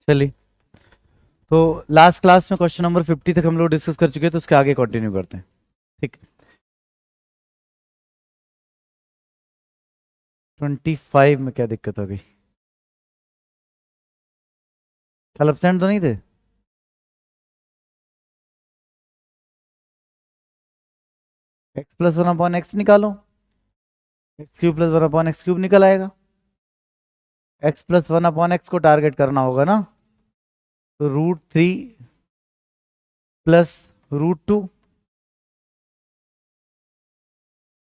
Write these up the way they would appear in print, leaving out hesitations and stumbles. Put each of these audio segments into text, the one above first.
चलिए, तो last class में क्वेश्चन नंबर 50 तक हम लोग डिस्कस कर चुके हैं, तो उसके आगे कंटिन्यू करते हैं। ठीक। 25 में क्या दिक्कत हो गई? कल एब्सेंट तो नहीं थे? X plus one upon x निकालो। X cube plus one upon x cube निकल आएगा। X plus one upon x को टारगेट करना होगा ना, तो √3 plus √2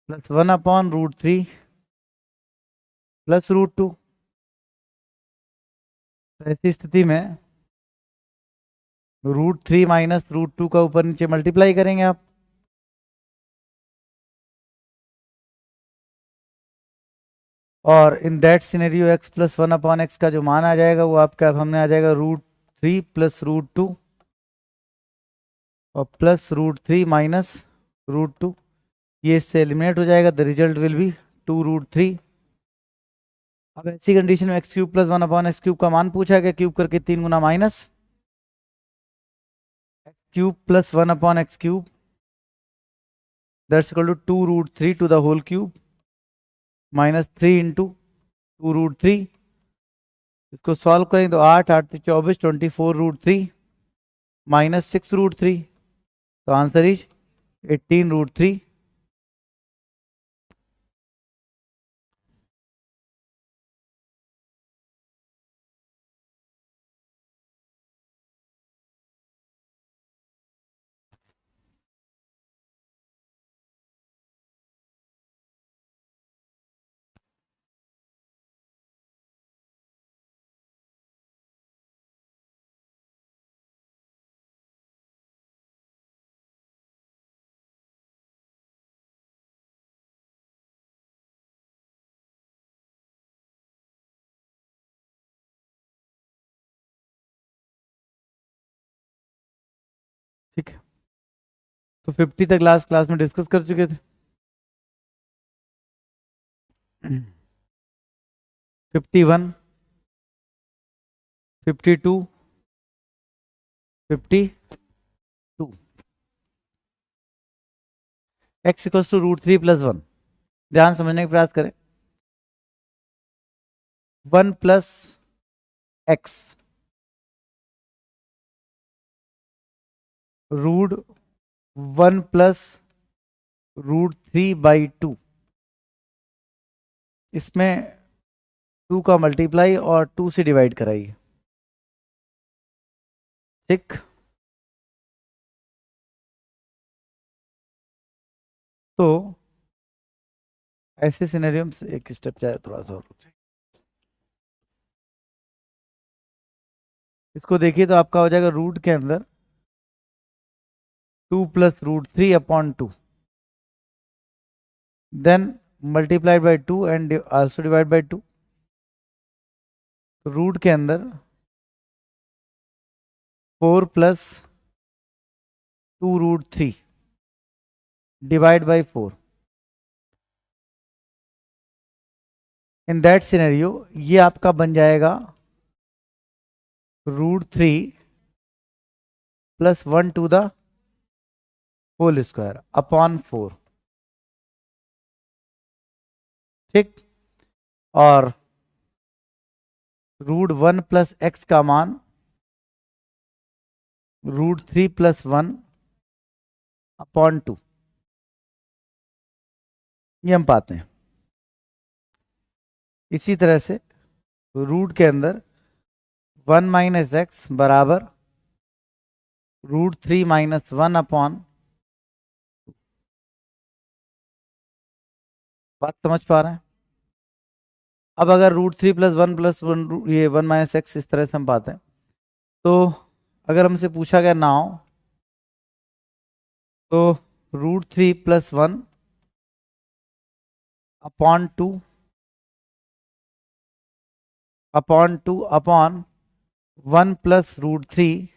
plus one upon √3 plus √2। ऐसी स्थिति में √3 माइनस √2 का ऊपर नीचे मल्टीप्लाई करेंगे आप। और इन that scenario x plus one upon x का जो मान आ जाएगा वो आपका हमने आ जाएगा √3 प्लस √2 और प्लस √3 माइनस √2। ये इससे एलिमिनेट हो जाएगा, द रिजल्ट विल बी 2√3। अब ऐसी कंडीशन में x cube plus one upon x cube का मान पूछा गया, क्यूब करके 3 गुना minus x cube plus one upon x cube that's equal to 2√3 to the whole cube minus 3 into 2√3। इसको सॉल्व करें तो 8 8 24 24√3 माइनस 6√3, तो आंसर इज 18√3। ठीक है, तो 50 तक लास्ट क्लास में डिस्कस कर चुके थे। 51, 52, 52। X equal to √3 plus one. ध्यान समझने का प्रयास करें। 1 प्लस एक्स √1 प्लस √3/2, इसमें 2 का मल्टीप्लाई और 2 से डिवाइड कराइए। ठीक, तो ऐसे सिनेरियो में एक स्टेप जाए, थोड़ा सा और रुक जाइए। इसको देखिए तो आपका हो जाएगा रूट के अंदर 2 plus √3/2, then multiplied by 2 and also divide by 2। Root के अंदर 4 plus 2√3 divide by 4। In that scenario ये आपका बन जाएगा √3 plus 1 to the whole square upon 4। ठीक, और √1 प्लस एक्स का मान √3 प्लस 1/2, ये हम पाते हैं। इसी तरह से रूट के अंदर 1 माइनस एक्स बराबर √3 माइनस 1/, बात समझ पा रहे हैं? अब अगर √3 प्लस 1 प्लस 1 ये 1 माइनस एक्स इस तरह से हम पाते हैं, तो अगर हमसे पूछा गया नाउ, तो √3 plus 1/2 upon 1 plus √3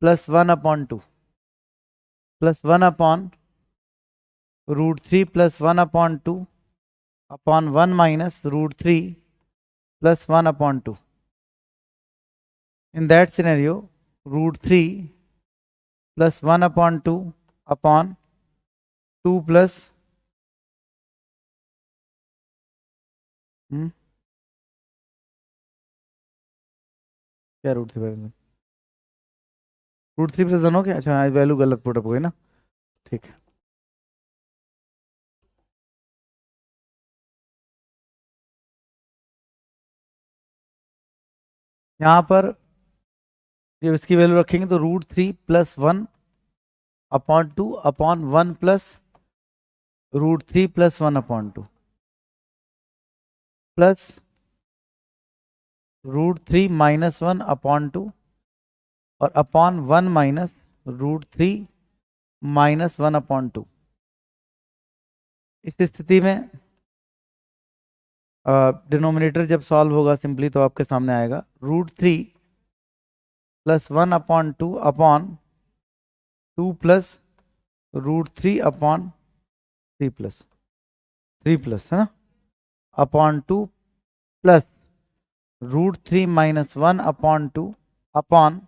plus 1/2 plus 1/√3 plus 1/2 upon 1 minus √3 plus 1/2। In that scenario √3 plus 1/2 upon 2 plus क्या √3 प्लस 1 हो क्या? अच्छा वैल्यू गलत पुटअप हो गई ना, ठीक है। यहाँ पर जब इसकी वैल्यू रखेंगे तो √3 plus 1/2 upon 1 plus √3 plus 1/2 plus √3 minus 1/2 और अपॉन 1 माइनस √3 माइनस 1/2। इस स्थिति में डिनोमिनेटर जब सॉल्व होगा सिंपली तो आपके सामने आएगा √3 plus 1/2 upon 2 plus √3/3 plus 3 plus है ना अपॉन 2 प्लस √3 माइनस 1/2 अपॉन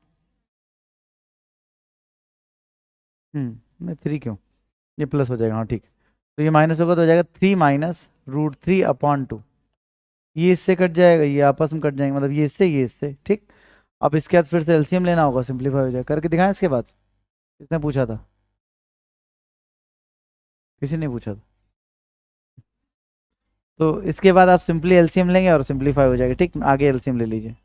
नहीं 3 क्यों, ये प्लस हो जाएगा, हाँ ठीक। तो ये माइनस होगा तो हो जाएगा 3 माइनस √3/2। ये इससे कट जाएगा, ये आपस में कट जाएंगे, मतलब ये इससे ठीक। अब इसके बाद फिर से एलसीएम लेना होगा, सिंपलीफाई हो जाएगा। करके दिखाएं इसके बाद। किसने पूछा था? किसी ने पूछा था? तो इसके बाद आप सिंपली एलसीएम लेंगे और सिंपलीफाई हो जाएगा, ठीक। आगे एलसीएम ले लीजिए।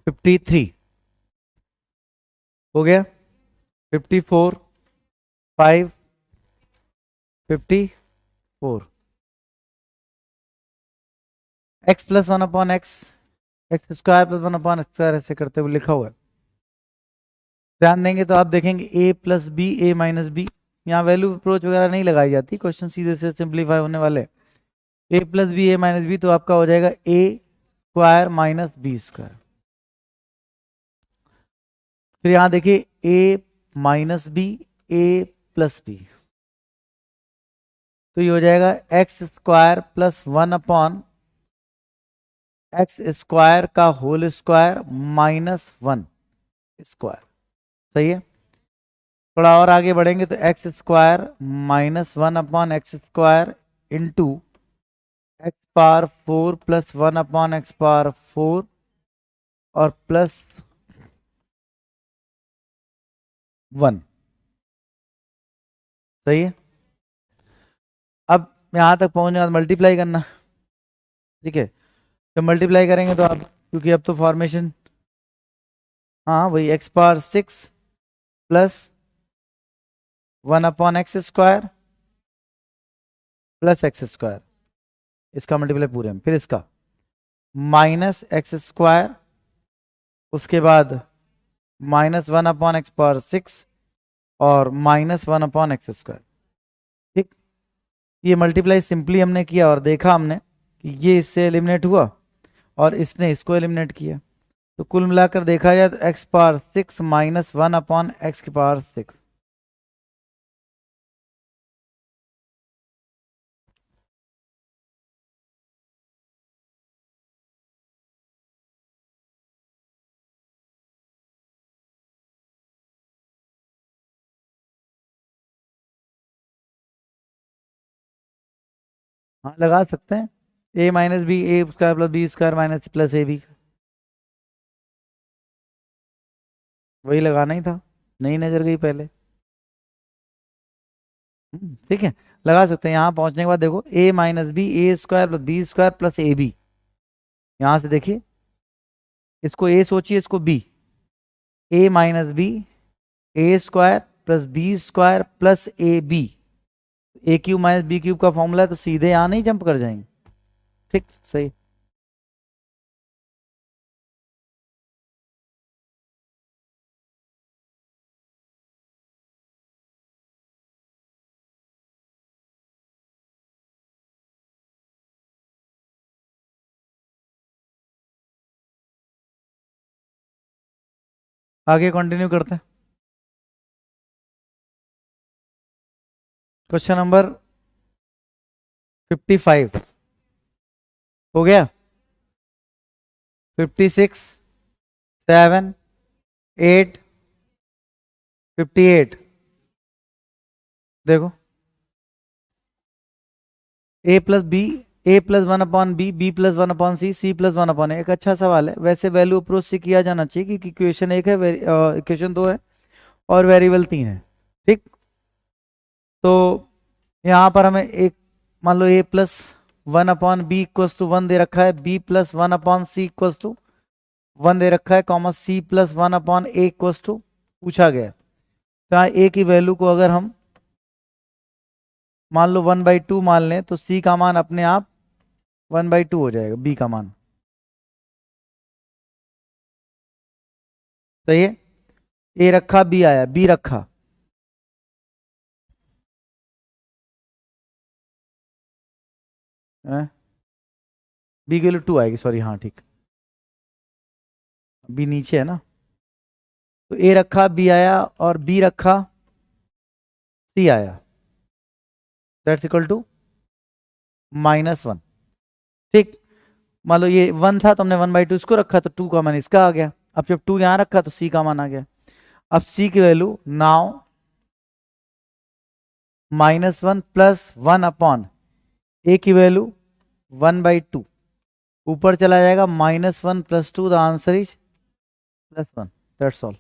फिफ्टी थ्री हो गया, 54, 5, 54, x plus 1/x, x² plus 1/x², ऐसे करते हुए लिखा हुआ है। ध्यान देंगे तो आप देखेंगे a plus b, a minus b. यहाँ वैल्यू अप्रोच वगैरह नहीं लगाई जाती, क्वेश्चन सीधे से सिंप्लीफाई होने वाले। a plus b, a minus b, तो आपका हो जाएगा a² माइनस b²। फिर यहाँ देखिए a minus b, a plus b, तो ये हो जाएगा x² प्लस 1/x² का होल स्क्वायर माइनस 1²। सही है। थोड़ा और आगे बढ़ेंगे तो x² minus 1/x² into x⁴ plus 1/x⁴ और प्लस 1। सही है। अब यहां तक पहुंचने बाद मल्टीप्लाई करना, ठीक है। जब मल्टीप्लाई करेंगे तो आप, क्योंकि अब तो फॉर्मेशन, हाँ वही x⁴ plus 1/x² plus x square, इसका मल्टीप्लाई पूरे में, फिर इसका माइनस एक्स स्क्वायर, उसके बाद माइनस 1/x⁴ और माइनस 1/x²। ठीक, ये मल्टीप्लाई सिंपली हमने किया और देखा हमने कि ये इससे एलिमिनेट हुआ और इसने इसको एलिमिनेट किया, तो कुल मिलाकर देखा जाए तो x⁴ माइनस 1/x⁴। हाँ लगा सकते हैं, a minus b a square plus b square minus plus a b, वही लगाना ही था, नहीं नजर गई पहले। ठीक है, लगा सकते हैं। यहाँ पहुंचने के बाद देखो a minus b a square plus b square plus a b, यहाँ से देखिए इसको a सोचिए, इसको b, a minus b a square plus b square plus a b, a cube minus b cube का फॉर्मूला है, तो सीधे यहाँ नहीं जंप कर जाएंगे। ठीक, सही। आगे कंटिन्यू करते हैं। क्वेश्चन नंबर 55 हो गया। 56, 7, 8, 58, देखो a plus b, a plus 1/b, b plus 1/c, c plus 1/a। एक अच्छा सवाल है वैसे, वैल्यू अप्रोच से किया जाना चाहिए क्योंकि इक्वेशन एक है, इक्वेशन दो है और वेरिएबल तीन है। ठीक, तो यहाँ पर हमें एक, मान लो a plus 1/b equals to 1 दे रखा है, b plus 1/c equals to 1 दे रखा है, comma c plus 1/a equals to पूछा गया है। तो यहाँ a की वैल्यू को अगर हम मान लो 1/2 मान लें तो c का मान अपने आप 1/2 हो जाएगा, b का मान। सही है, a रखा b आया, b रखा, b की वैल्यू 2 आएगी, सॉरी, हाँ ठीक, b नीचे है ना, तो a रखा b आया और b रखा c आया, दैट्स इक्वल टू -1। ठीक, मान लो ये 1 था तो हमने 1/2 इसको रखा तो 2 का मान इसका आ गया, अब जब 2 यहां रखा तो c का मान आ गया। अब c की वैल्यू नाउ -1 प्लस 1/a की वैल्यू 1/2, ऊपर चला जाएगा -1 plus 2, the answer is +1, that's all.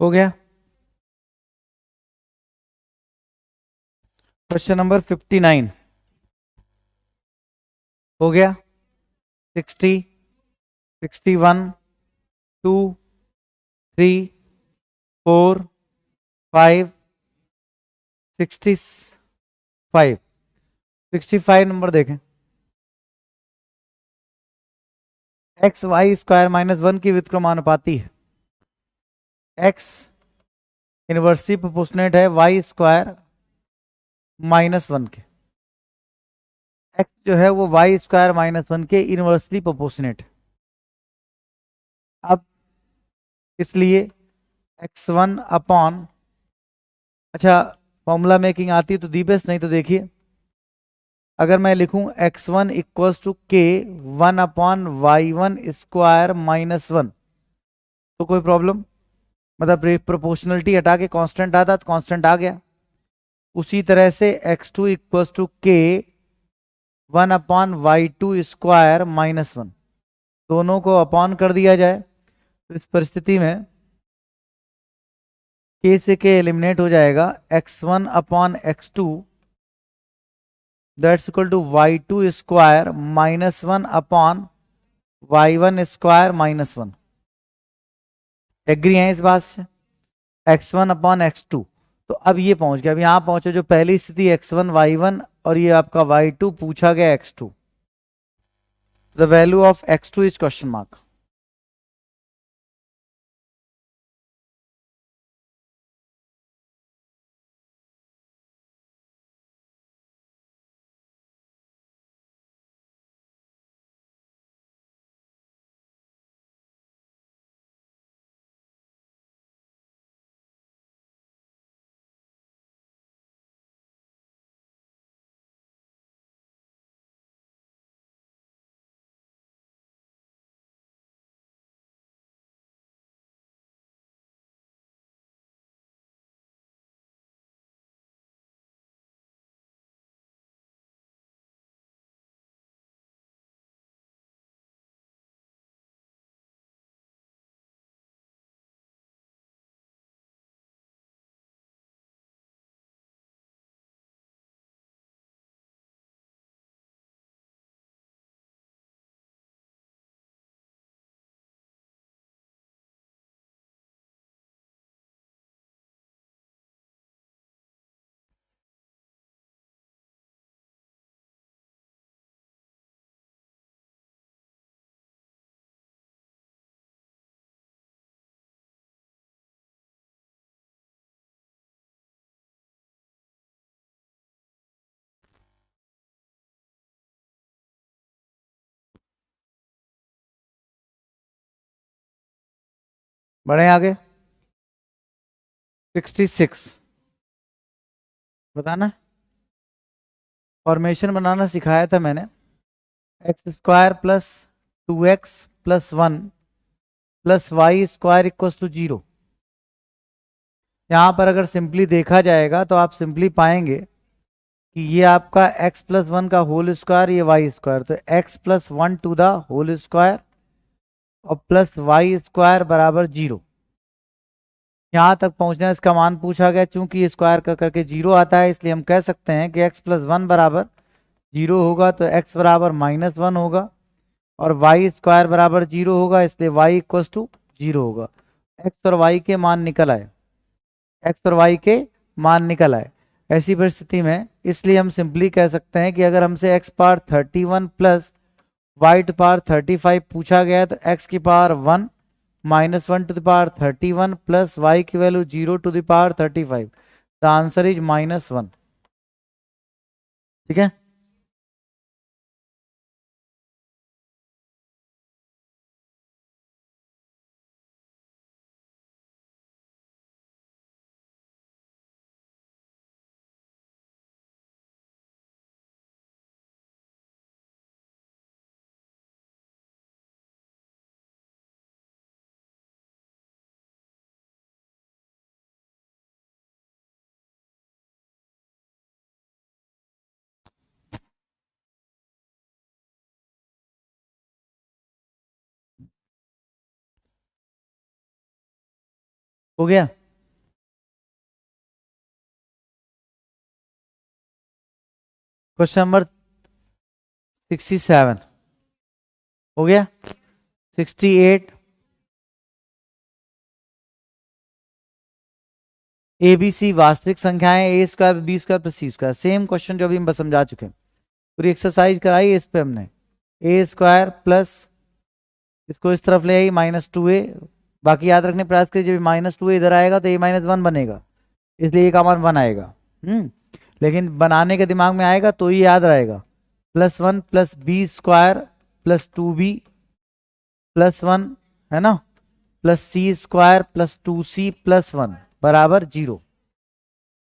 हो गया। क्वेश्चन नंबर 59 हो गया। 60, 61, 2, 3, 4, 5, 65। 65 नंबर देखें। X y square minus one की व्युत्क्रमानुपाती है। एक्स इनवर्सली प्रोपोर्शनेट है वाई स्क्वायर माइनस वन के। एक्स जो है वो वाई स्क्वायर माइनस वन के इनवर्सली प्रोपोर्शनेट है। अब इसलिए एक्स वन अपॉन, अच्छा फॉर्मूला मेकिंग आती है तो दी बेस्ट, नहीं तो देखिए अगर मैं लिखूं x one equals to k one upon y one square minus one, तो कोई प्रॉब्लम, मतलब प्रोपोर्शनलिटी हटा के कांस्टेंट आता तो कांस्टेंट आ गया। उसी तरह से x two equals to k one upon y two square minus one, दोनों को अपॉन कर दिया जाए तो इस परिस्थिति में के से के एलिमिनेट हो जाएगा। X one upon x two that's equal to y two square minus one upon y one square minus one. Agree है इस बात से? X one upon x two, तो अब ये पहुंच गया, अब यहां पहुंचे जो पहली स्थिति एक्स वन वाई वन और ये आपका वाई टू पूछा गया x two, the value of x two is question mark. बढ़े आगे। 66 बताना, फॉर्मेशन बनाना सिखाया था मैंने। X square plus two x plus one plus y square equal to zero. यहां पर अगर सिंपली देखा जाएगा तो आप सिंपली पाएंगे कि ये आपका x प्लस वन का होल स्क्वायर, ये वाई स्क्वायर, तो x plus one to the whole square और प्लस वाई स्क्वायर बराबर जीरो। यहां तक पहुंचना इसका मान पूछा गया, चूंकि स्क्वायर कर करके जीरो आता है इसलिए हम कह सकते हैं कि x प्लस वन बराबर जीरो होगा, तो x बराबर माइनस वन होगा और वाई स्क्वायर बराबर जीरो होगा, इसलिए y इक्वल टू जीरो होगा। x और y के मान निकल आए, एक्स और वाई के मान निकल आए। ऐसी परिस्थिति में इसलिए हम सिंपली कह सकते हैं कि अगर हमसे x power 31 plus y to power 35 पूछा गया है तो एक्स की power 1 minus one to the power 31 plus y की value 0 to the power 35, the answer is minus one. ठीक है, हो गया। क्वेश्चन नंबर 67 हो गया। 68 ए बी सी वास्तविक संख्याएं ए square b square plus c square, same question जो अभी हम समझा चुके हैं, पूरी एक्सरसाइज कराई इस पे हमने। ए स्क्वायर प्लस इसको इस तरफ ले आई -2a, बाकी याद रखने प्रयास करिए जब -2a इधर आएगा तो a-1 बनेगा, इसलिए ए का मान 1 आएगा। लेकिन बनाने के दिमाग में आएगा तो ही याद रहेगा। +1 plus b square plus 2b plus 1 है ना, plus c square plus 2c plus 1 बराबर 0।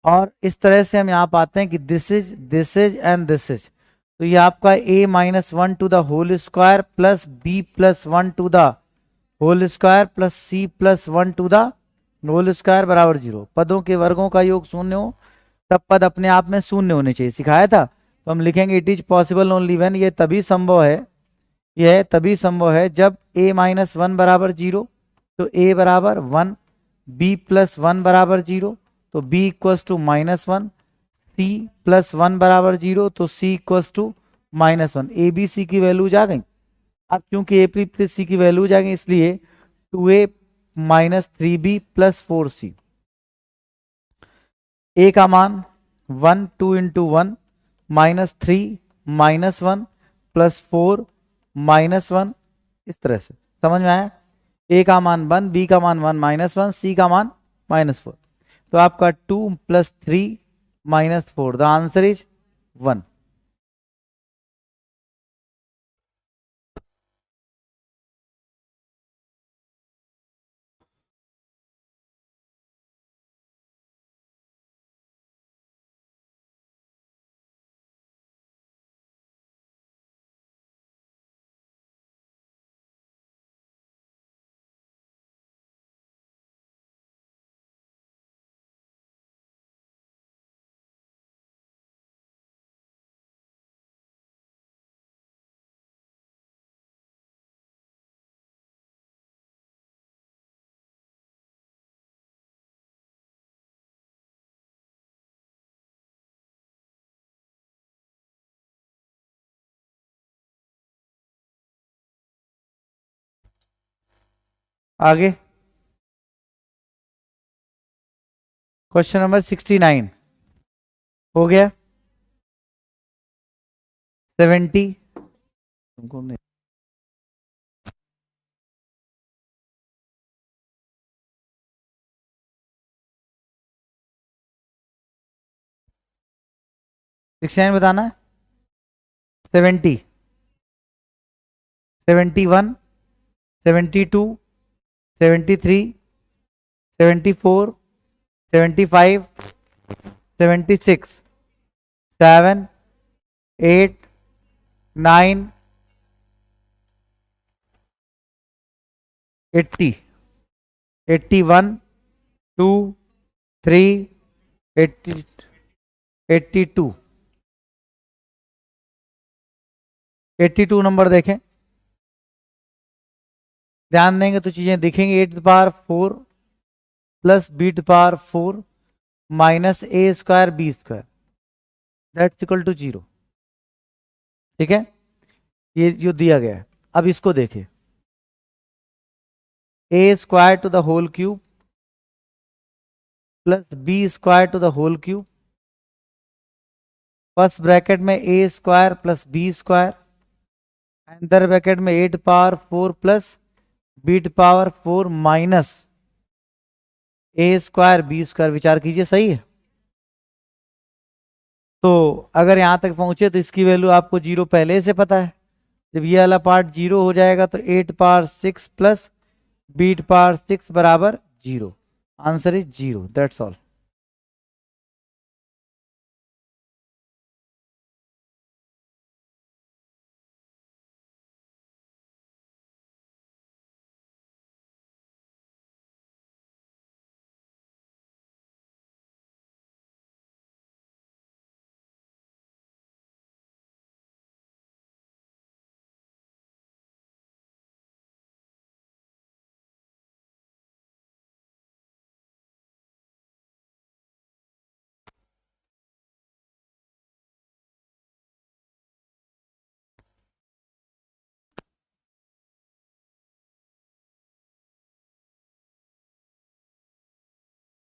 और इस तरह से हम यहाँ पाते हैं कि this is and this is, तो ये आपका a-1 to the whole square plus b plus 1 to the whole square plus c plus 1 to the whole square बराबर 0। पदों के वर्गों का योग शून्य हो तब पद अपने आप में शून्य होने चाहिए, सिखाया था। तो हम लिखेंगे it is possible only when, ये तभी संभव है, यह तभी संभव है जब a-1 बराबर 0 तो a बराबर 1, b प्लस 1 बराबर 0 तो b equals to -1, c plus 1 बराबर 0 तो c equals to -1। A B c की वैल्यूज आ गई। अब चूंकि ए बी प्लस सी की वैल्यूज आ गई इसलिए 2a -3b प्लस 4c, ए का मान 1 2 इंटू 1 -3 -1 प्लस 4 -1, इस तरह से समझ में आया। ए का मान 1, बी का मान 1 -1, सी का मान -4, तो आपका 2 + 3 -4, द आंसर इज 1। आगे क्वेश्चन नंबर 69 हो गया। 70 तुमको नहीं, बताना है। 70 71 72 73 74 75 76 7 8 9 80 81 2 3 80 82 82 नंबर देखें, ध्यान देंगे तो चीजें दिखेंगी। 8 ^ 4 plus b⁴ minus a² b², that's equal to 0। ठीक है, ये जो दिया गया है। अब इसको देखें, a² to the whole cube plus b² to the whole cube, first bracket में a² प्लस b², अंदर ब्रैकेट में 8 ^ 4 plus b⁴ minus a² b²। विचार कीजिए, सही है। तो अगर यहां तक पहुंचे तो इसकी वैल्यू आपको 0 पहले से पता है। जब ये वाला पार्ट 0 हो जाएगा तो 8 ^ 6 प्लस b⁴ बराबर 0, आंसर इज 0, दैट्स ऑल।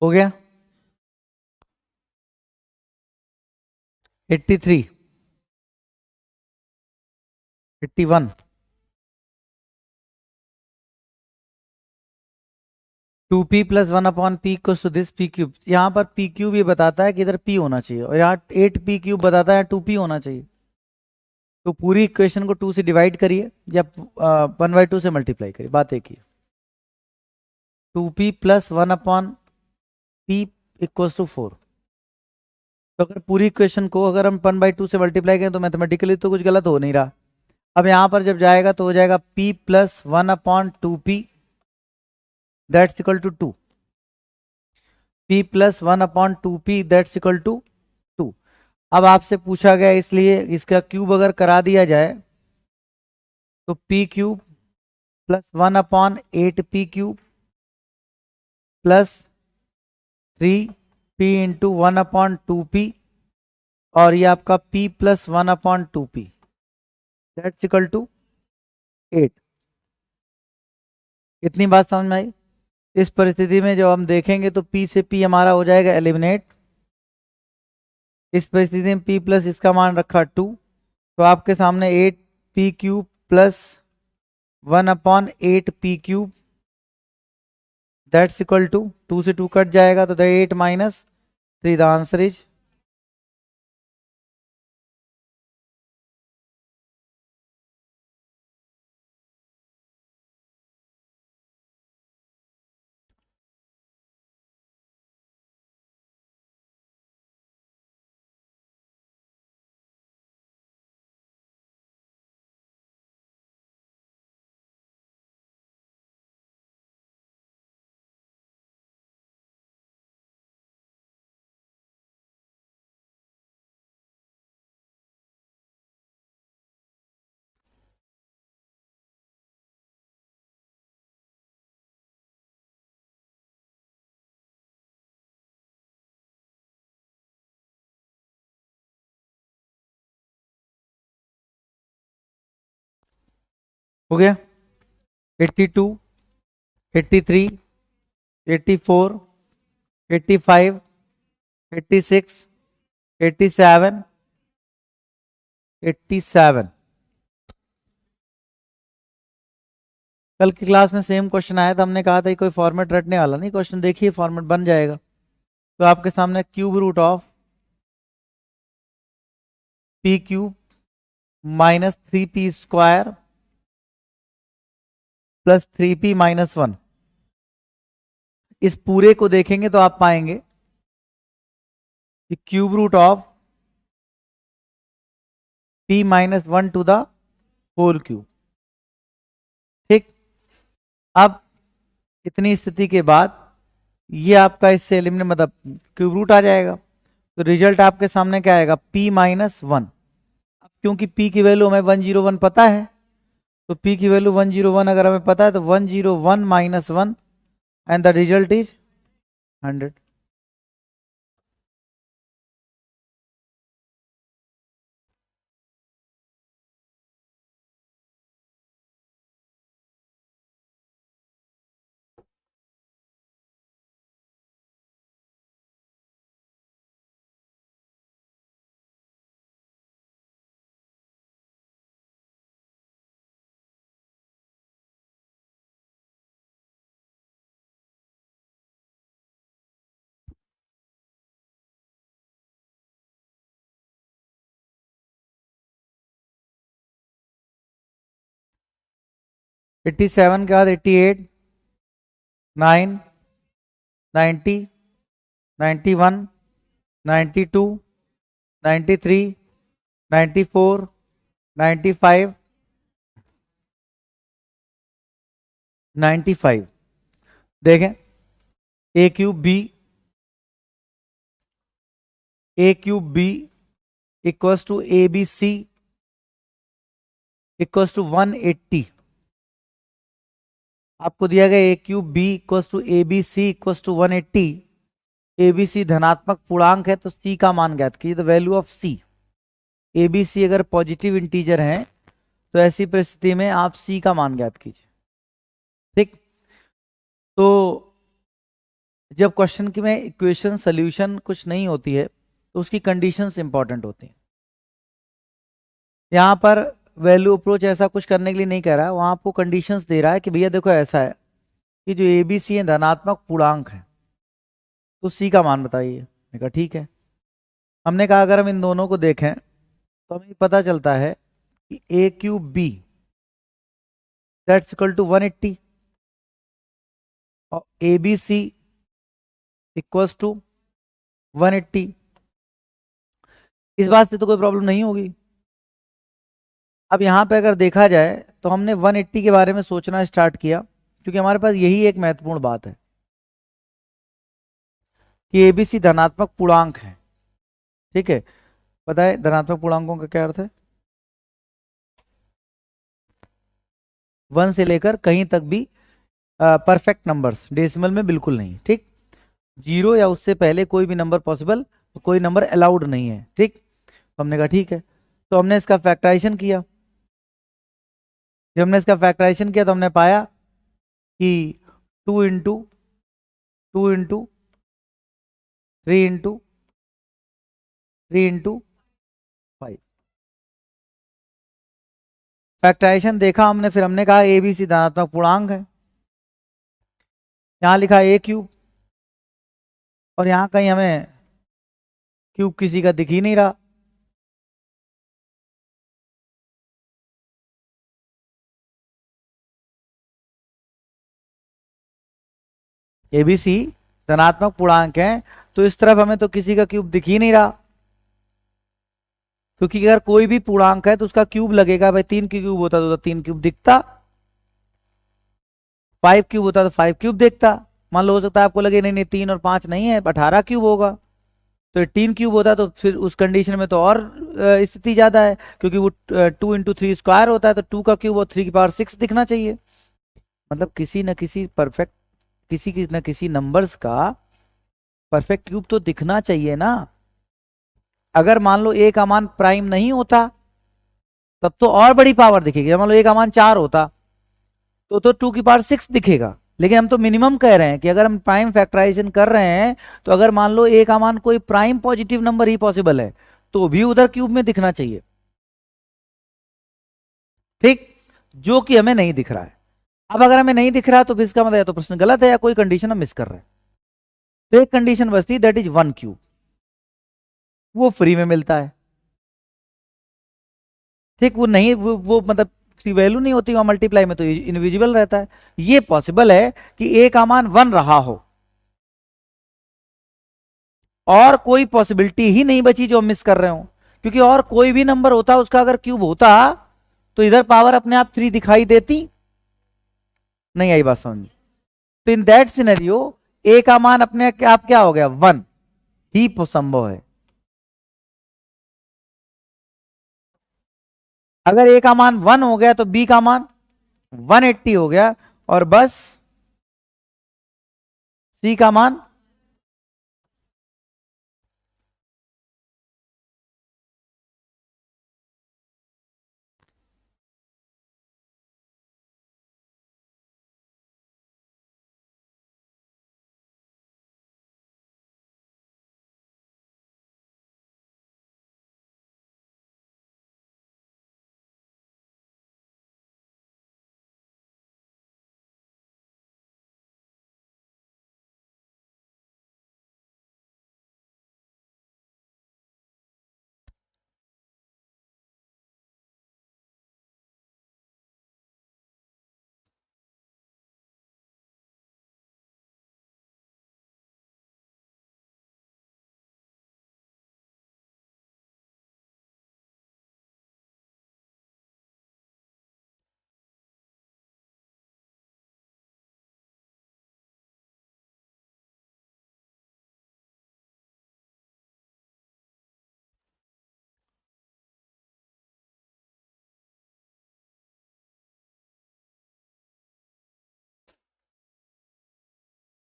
हो गया 83 81 2p plus 1/p equals to this p cube. यहाँ पर p क्यूब ये बताता है कि इधर p होना चाहिए और यहाँ 8p क्यूब बताता है 2p होना चाहिए। तो पूरी इक्वेशन को 2 से डिवाइड करिए या 1/2 से मल्टीप्लाई करिए, बात एक ही। 2p plus 1/p equals to 4। तो अगर पूरी इक्वेशन को अगर हम 1/2 से मल्टीप्लाई करें तो मैथमेटिकली तो कुछ गलत हो नहीं रहा। अब यहाँ पर जब जाएगा तो हो जाएगा p plus 1/2p that's equal to 2। p plus 1/2p that's equal to 2। अब आपसे पूछा गया इसलिए इसका क्यूब अगर करा दिया जाए तो p cube plus 1/8p cube plus 3p into 1/2p और ये आपका p plus 1/2p that's equal to 8। इतनी बात समझ में आई। इस परिस्थिति में जब हम देखेंगे तो p से p हमारा हो जाएगा एलिमिनेट। इस परिस्थिति में p प्लस इसका मान रखा 2, तो आपके सामने 8p cube plus 1/8p cube that's equal to 2 से 2 कट जाएगा तो 8 माइनस 3 द आंसर इज हो गया 82 83 84 85 86 87 87। कल की क्लास में सेम क्वेश्चन आया था, हमने कहा था कि कोई फॉर्मेट रटने वाला नहीं, क्वेश्चन देखिए फॉर्मेट बन जाएगा। तो आपके सामने cube root of p cube minus 3p square plus 3p minus 1। इस पूरे को देखेंगे तो आप पाएंगे कि cube root of p minus 1 to the whole cube. ठीक, अब इतनी स्थिति के बाद ये आपका इससे एलिमिनेट मतलब क्यूब रूट आ जाएगा, तो रिजल्ट आपके सामने क्या आएगा p माइनस 1। अब क्योंकि p की वैल्यू हमें 101 पता है, तो p की वैल्यू 101 अगर हमें पता है तो 101 minus 1 and the result is 100। Eighty seven के बाद 88 9 90 91 92 93 94 95 95। देखें A cube B equals to A B C equals to 180। आपको दिया गया A cube B equals to A B C equals to 180। A B C धनात्मक पूर्णांक है तो सी का मान ज्ञात कीजिए, the value of C. A B C अगर पॉजिटिव इंटीजर है तो ऐसी परिस्थिति में आप सी का मान ज्ञात कीजिए। ठीक, तो जब क्वेश्चन की में इक्वेशन सोल्यूशन कुछ नहीं होती है तो उसकी कंडीशंस इंपॉर्टेंट होती हैं। यहाँ पर वैल्यू अप्रोच ऐसा कुछ करने के लिए नहीं कह रहा है, वहाँ आपको कंडीशंस दे रहा है कि भैया देखो ऐसा है कि जो ए बी सी है धनात्मक पूर्णांक है, तो सी का मान बताइए। मैंने कहा ठीक है। हमने कहा अगर हम इन दोनों को देखें तो हमें पता चलता है कि a cube b that's equal to 180 और a B C equals to 180। इस बात से तो कोई प्रॉब्लम नहीं होगी। अब यहाँ पे अगर देखा जाए तो हमने 180 के बारे में सोचना स्टार्ट किया क्योंकि हमारे पास यही एक महत्वपूर्ण बात है कि एबीसी धनात्मक पूर्णांक है। ठीक है, पता है धनात्मक पूर्णांकों का क्या अर्थ है? 1 से लेकर कहीं तक भी परफेक्ट नंबर्स, डेसिमल में बिल्कुल नहीं। ठीक, 0 या उससे पहले कोई भी नंबर पॉसिबल, कोई नंबर अलाउड नहीं है। ठीक, तो हमने कहा ठीक है, तो हमने इसका फैक्टराइजेशन किया। जब हमने इसका फैक्टराइजेशन किया तो हमने पाया कि 2 into 2 into 3 into 3 into 5। Factorization देखा हमने, फिर हमने कहा ए बी सी धनात्मक पूर्णांक है। यहाँ लिखा ए क्यूब और यहाँ कहीं हमें क्यूब किसी का दिख ही नहीं रहा। एबीसी धनात्मक पूर्णांक है तो इस तरफ हमें तो किसी का क्यूब दिख ही नहीं रहा, क्योंकि अगर कोई भी पूर्णांक है तो उसका क्यूब लगेगा। भाई 3 की क्यूब होता तो 3 क्यूब दिखता, 5 क्यूब होता तो 5 क्यूब दिखता। मान लो हो सकता है आपको लगे नहीं नहीं 3 और 5 नहीं है, 18 क्यूब होगा। तो 18 क्यूब होता तो फिर उस कंडीशन में तो और स्थिति ज्यादा है, क्योंकि वो 2 इंटू 3 स्क्वायर होता है, तो 2 का क्यूब और 3 की पावर 6 दिखना चाहिए। मतलब किसी न किसी परफेक्ट, किसी न किसी नंबर्स का परफेक्ट क्यूब तो दिखना चाहिए ना। अगर मान लो ए का मान प्राइम नहीं होता तब तो और बड़ी पावर दिखेगी। मान लो ए का मान 4 होता तो 2 की पावर 6 दिखेगा। लेकिन हम तो मिनिमम कह रहे हैं कि अगर हम प्राइम फैक्टराइजेशन कर रहे हैं तो अगर मान लो ए का मान कोई प्राइम पॉजिटिव नंबर ही पॉसिबल है तो भी उधर क्यूब में दिखना चाहिए। ठीक, जो कि हमें नहीं दिख रहा है। अब अगर हमें नहीं दिख रहा तो फिर इसका मतलब या तो प्रश्न गलत है या कोई कंडीशन हम मिस कर रहे हैं। तो एक कंडीशन बचती, दैट इज 1 क्यूब, वो फ्री में मिलता है। ठीक, वो नहीं, वो मतलब की वैल्यू नहीं होती वहां, मल्टीप्लाई में तो इनविजिबल रहता है। ये पॉसिबल है कि ए का मान 1 रहा हो और कोई पॉसिबिलिटी ही नहीं बची जो हम मिस कर रहे हो, क्योंकि और कोई भी नंबर होता उसका अगर क्यूब होता तो इधर पावर अपने आप 3 दिखाई देती। नहीं आई बात समझ? तो इन दैट सिनेरियो ए का मान अपने आप क्या हो गया, 1 ही संभव है। अगर ए का मान 1 हो गया तो बी का मान 180 हो गया और बस सी का मान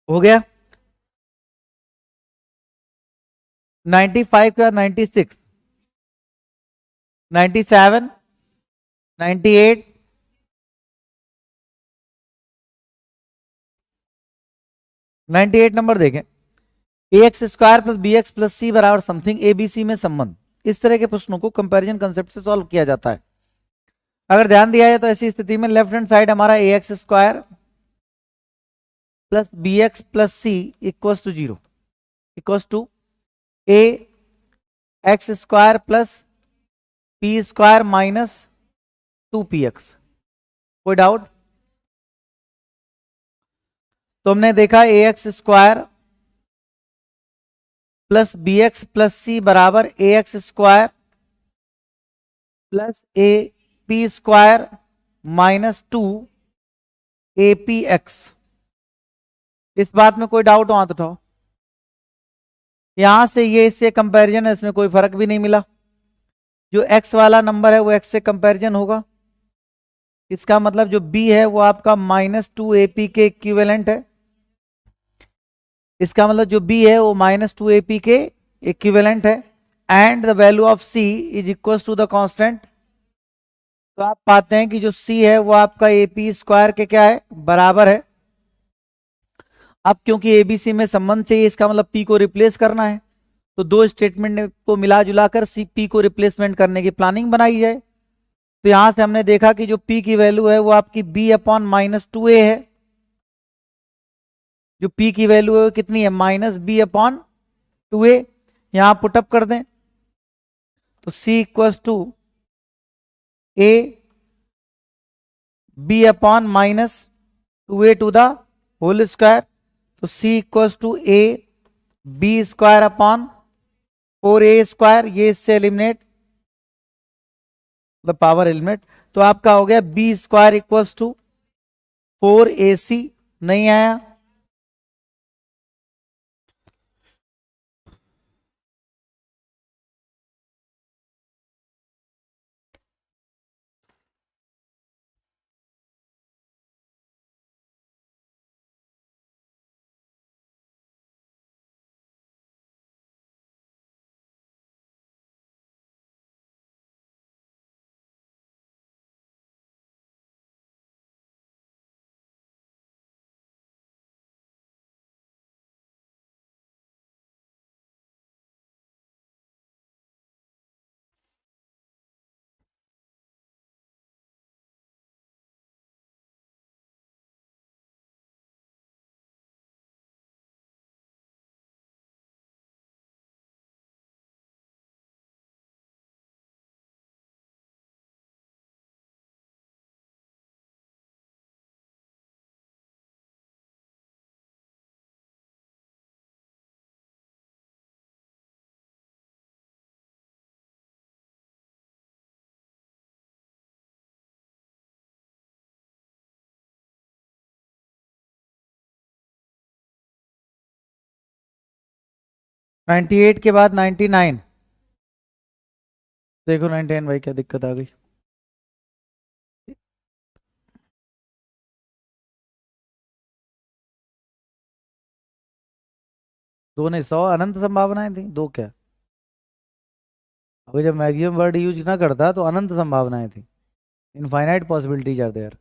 हो गया। 95 के बाद 96, 97, 98, 98 नंबर देखें, a x square plus b x plus c बराबर समथिंग एबीसी में संबंध। इस तरह के प्रश्नों को कंपैरिजन कंसेप्ट से सॉल्व किया जाता है। अगर ध्यान दिया जाए तो ऐसी स्थिति में लेफ्ट हैंड साइड हमारा a x square plus b x plus c equals to 0 equals to a x square plus p square minus 2px। कोई डाउट? तो हमने देखा a x square plus b x plus c बराबर a x square plus a p square minus 2 a p x. इस बात में कोई doubt हो हाथ उठाओ। यहां से ये इससे कंपैरिजन है, इसमें कोई फर्क भी नहीं मिला। जो x वाला नंबर है वो x से कंपैरिजन होगा। इसका मतलब जो b है वो आपका -2ap के इक्विवेलेंट है। इसका मतलब जो b है वो -2ap के इक्विवेलेंट है। And the value of c is equal to the constant. तो आप पाते हैं कि जो c है वो आपका ap स्क्वायर के क्या है, बराबर है। अब क्योंकि एबीसी में संबंध चाहिए, इसका मतलब p को रिप्लेस करना है, तो दो स्टेटमेंट को मिला जुलाकर p को रिप्लेसमेंट करने की प्लानिंग बनाई जाए। तो यहां से हमने देखा कि जो p की वैल्यू है वो आपकी b अपॉन -2a है। जो p की वैल्यू है वो कितनी है, -b अपॉन 2a। यहां पुटअप कर दें तो c equals to a b upon -2a to the whole square. तो c equals to a b square upon 4a square. ये इससे एलिमिनेट, द पावर एलिमिनेट। तो आपका हो गया b square equals to 4ac। नहीं आया? नाइन्टी एट के बाद 99। देखो 99 भाई क्या दिक्कत आ गई। दो नहीं, 100 अनंत संभावनाएं थी, दो क्या। अभी जब मैक्सिमम वर्ड यूज ना करता तो अनंत संभावनाएं थी। Infinite possibilities are there.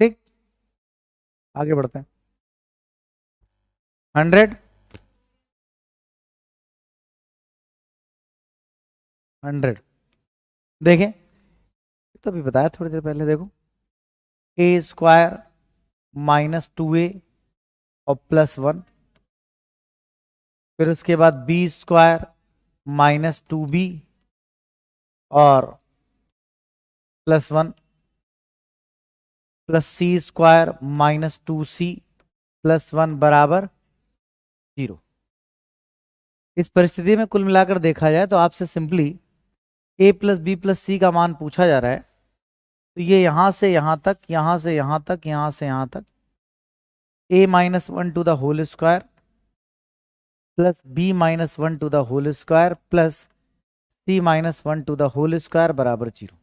ठीक, आगे बढ़ते हैं। 100 100 देखें, तो अभी बताया थोड़ी देर पहले। देखो ए स्क्वायर -2a और +1, फिर उसके बाद बी स्क्वायर -2b और +1 प्लस सी स्क्वायर -2c +1 बराबर 0। इस परिस्थिति में कुल मिलाकर देखा जाए तो आपसे simply a plus b plus c का मान पूछा जा रहा है। तो ये यहां से यहां तक, यहां से यहां तक, यहां से यहां तक a-1 to the whole square plus b-1 to the whole square plus c-1 to the whole square बराबर 0।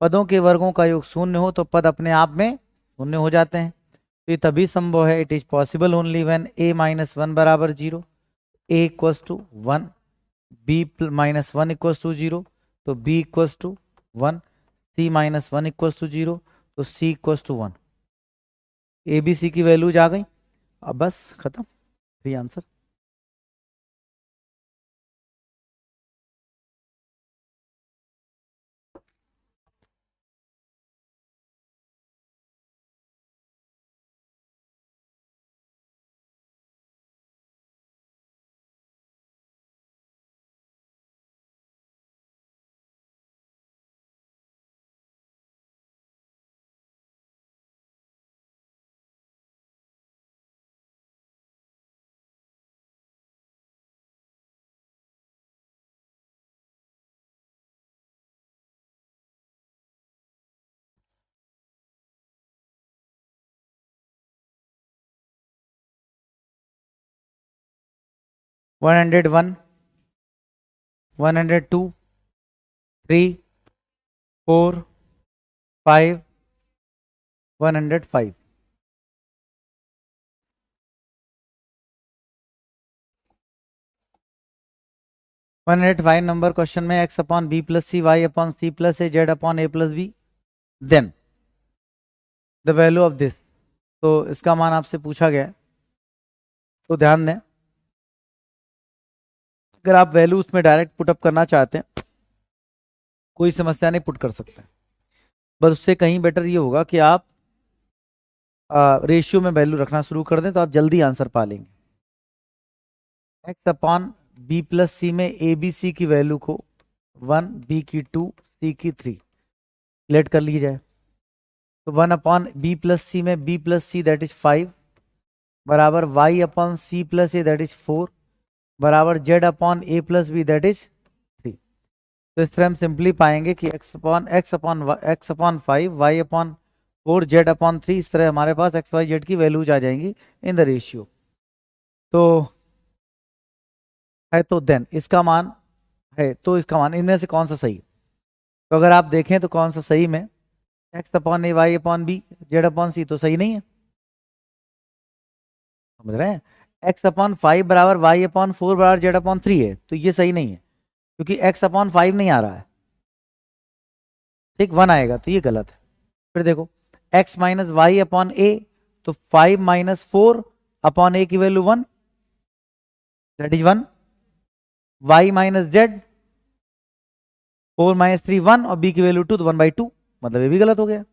पदों के वर्गों का योग शून्य हो तो पद अपने आप में शून्य हो जाते हैं। तो ये तभी संभव है, it is possible only when a-1 बराबर 0, a equals to 1, b-1 equals to 0 तो b equals to 1, c-1 equals to 0 तो c equals to 1। A B c की वैल्यूज आ गई। अब बस खत्म, 3 answer. One 101, 102, 3, 4, 5, 105। One 105 number question में x upon b plus c, y upon c plus a, z upon a plus b, then the value of this. तो इसका मान आपसे पूछा गया है, तो ध्यान दें। अगर आप वैल्यू उसमें डायरेक्ट पुटअप करना चाहते हैं, कोई समस्या नहीं, पुट कर सकते हैं। बस उससे कहीं बेटर ये होगा कि आप रेशियो में वैल्यू रखना शुरू कर दें, तो आप जल्दी आंसर पा लेंगे। X upon b plus c में ए बी सी की वैल्यू को 1, बी की 2, सी की 3 लेट कर ली जाए, तो 1 अपॉन बी प्लस सी में b plus c that is 5 बराबर y upon c plus a that is 4 बराबर z upon a plus b that is 3। तो इस तरह हम सिंपली पाएंगे कि x upon 5, y upon 4, z upon 3, इस तरह हमारे पास एक्स वाई जेड की वैल्यूज आ जाएंगी इन द रेशियो। तो है, तो देन इसका मान है, तो इसका मान इनमें से कौन सा सही? तो अगर आप देखें तो कौन सा सही में x upon a, y upon b, z upon c, तो सही नहीं है। समझ रहे हैं? एक्स अपॉन 5 बराबर वाई अपॉन 4 बराबर जेड अपॉन 3 है, तो ये सही नहीं है, क्योंकि एक्स अपॉन 5 नहीं आ रहा है, ठीक, 1 आएगा, तो ये गलत है। फिर देखो x minus y upon a, तो 5 माइनस 4 अपॉन ए की value 1 that is 1, y minus z 4 minus 3 1 और बी की वैल्यू 2, तो 1/2, मतलब ये भी गलत हो गया,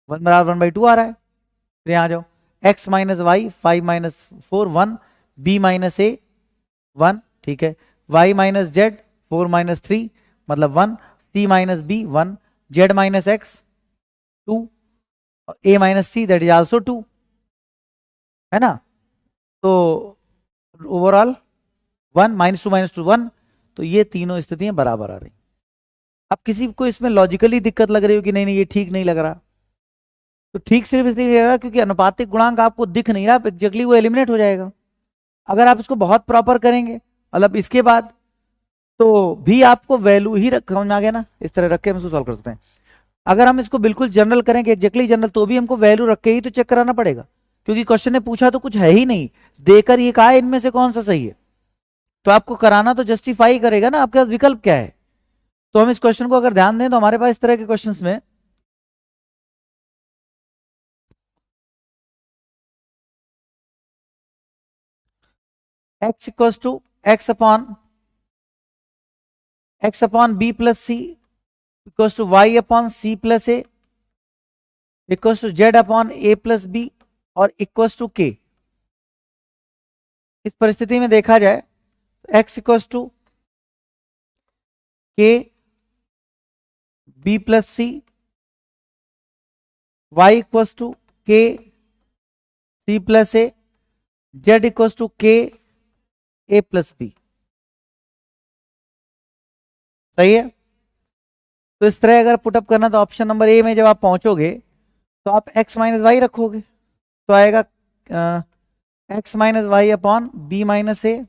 1 बराबर 1/2 आ रहा है। फिर यहाँ आ जाओ, x minus y 5 minus 4 1, b minus a 1, ठीक है, वाई माइनस जेड 4 माइनस 3 मतलब 1, c minus b 1, z minus x 2, a minus c that is also 2, है ना। तो ओवरऑल 1 -2 -2 1, तो ये तीनों स्थितियां बराबर आ रही। अब किसी को इसमें लॉजिकली दिक्कत लग रही हो कि नहीं नहीं ये ठीक नहीं लग रहा, तो ठीक सिर्फ इसलिए नहीं लग रहा क्योंकि अनुपातिक गुणांक आपको दिख नहीं रहा, एग्जैक्टली वो एलिमिनेट हो जाएगा। अगर आप इसको बहुत प्रॉपर करेंगे, मतलब इसके बाद, तो भी आपको वैल्यू ही समझ में आ गया ना, इस तरह रख के हम इसको सॉल्व कर सकते हैं। अगर हम इसको बिल्कुल जनरल करेंगे, एग्जैक्टली जनरल, तो भी हमको वैल्यू रख के ही तो चेक कराना पड़ेगा, क्योंकि क्वेश्चन ने पूछा तो कुछ है ही नहीं, देकर ये कहा इनमें से कौन सा सही है, तो आपको कराना तो जस्टिफाई करेगा ना, आपके पास विकल्प क्या है। तो हम इस क्वेश्चन को अगर ध्यान दें, तो हमारे पास इस तरह के क्वेश्चन में x equal to x upon b plus c equal to y upon c plus a equal to z upon a plus b और इक्वल टू के। इस परिस्थिति में देखा जाए, x equal to k b plus c, y equal to k c plus a, z equal to k a plus B, सही है। तो इस तरह अगर पुटअप करना, तो ऑप्शन नंबर ए में जब आप पहुंचोगे, तो आप x माइनस वाई रखोगे, तो आएगा x minus y upon b minus a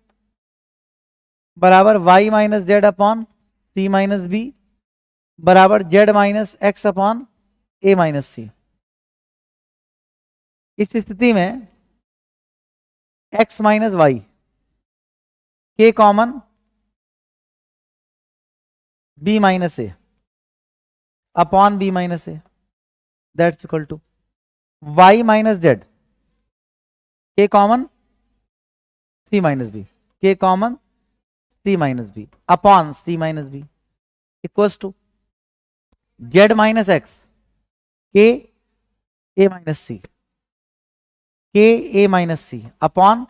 बराबर y minus z upon c minus b बराबर z minus x upon a minus c. इस स्थिति में x माइनस वाई के common, b minus a upon b minus a that's equal to y minus z, के common c minus b, के common c minus b upon c minus b equals to z minus x के a minus सी, के a minus C upon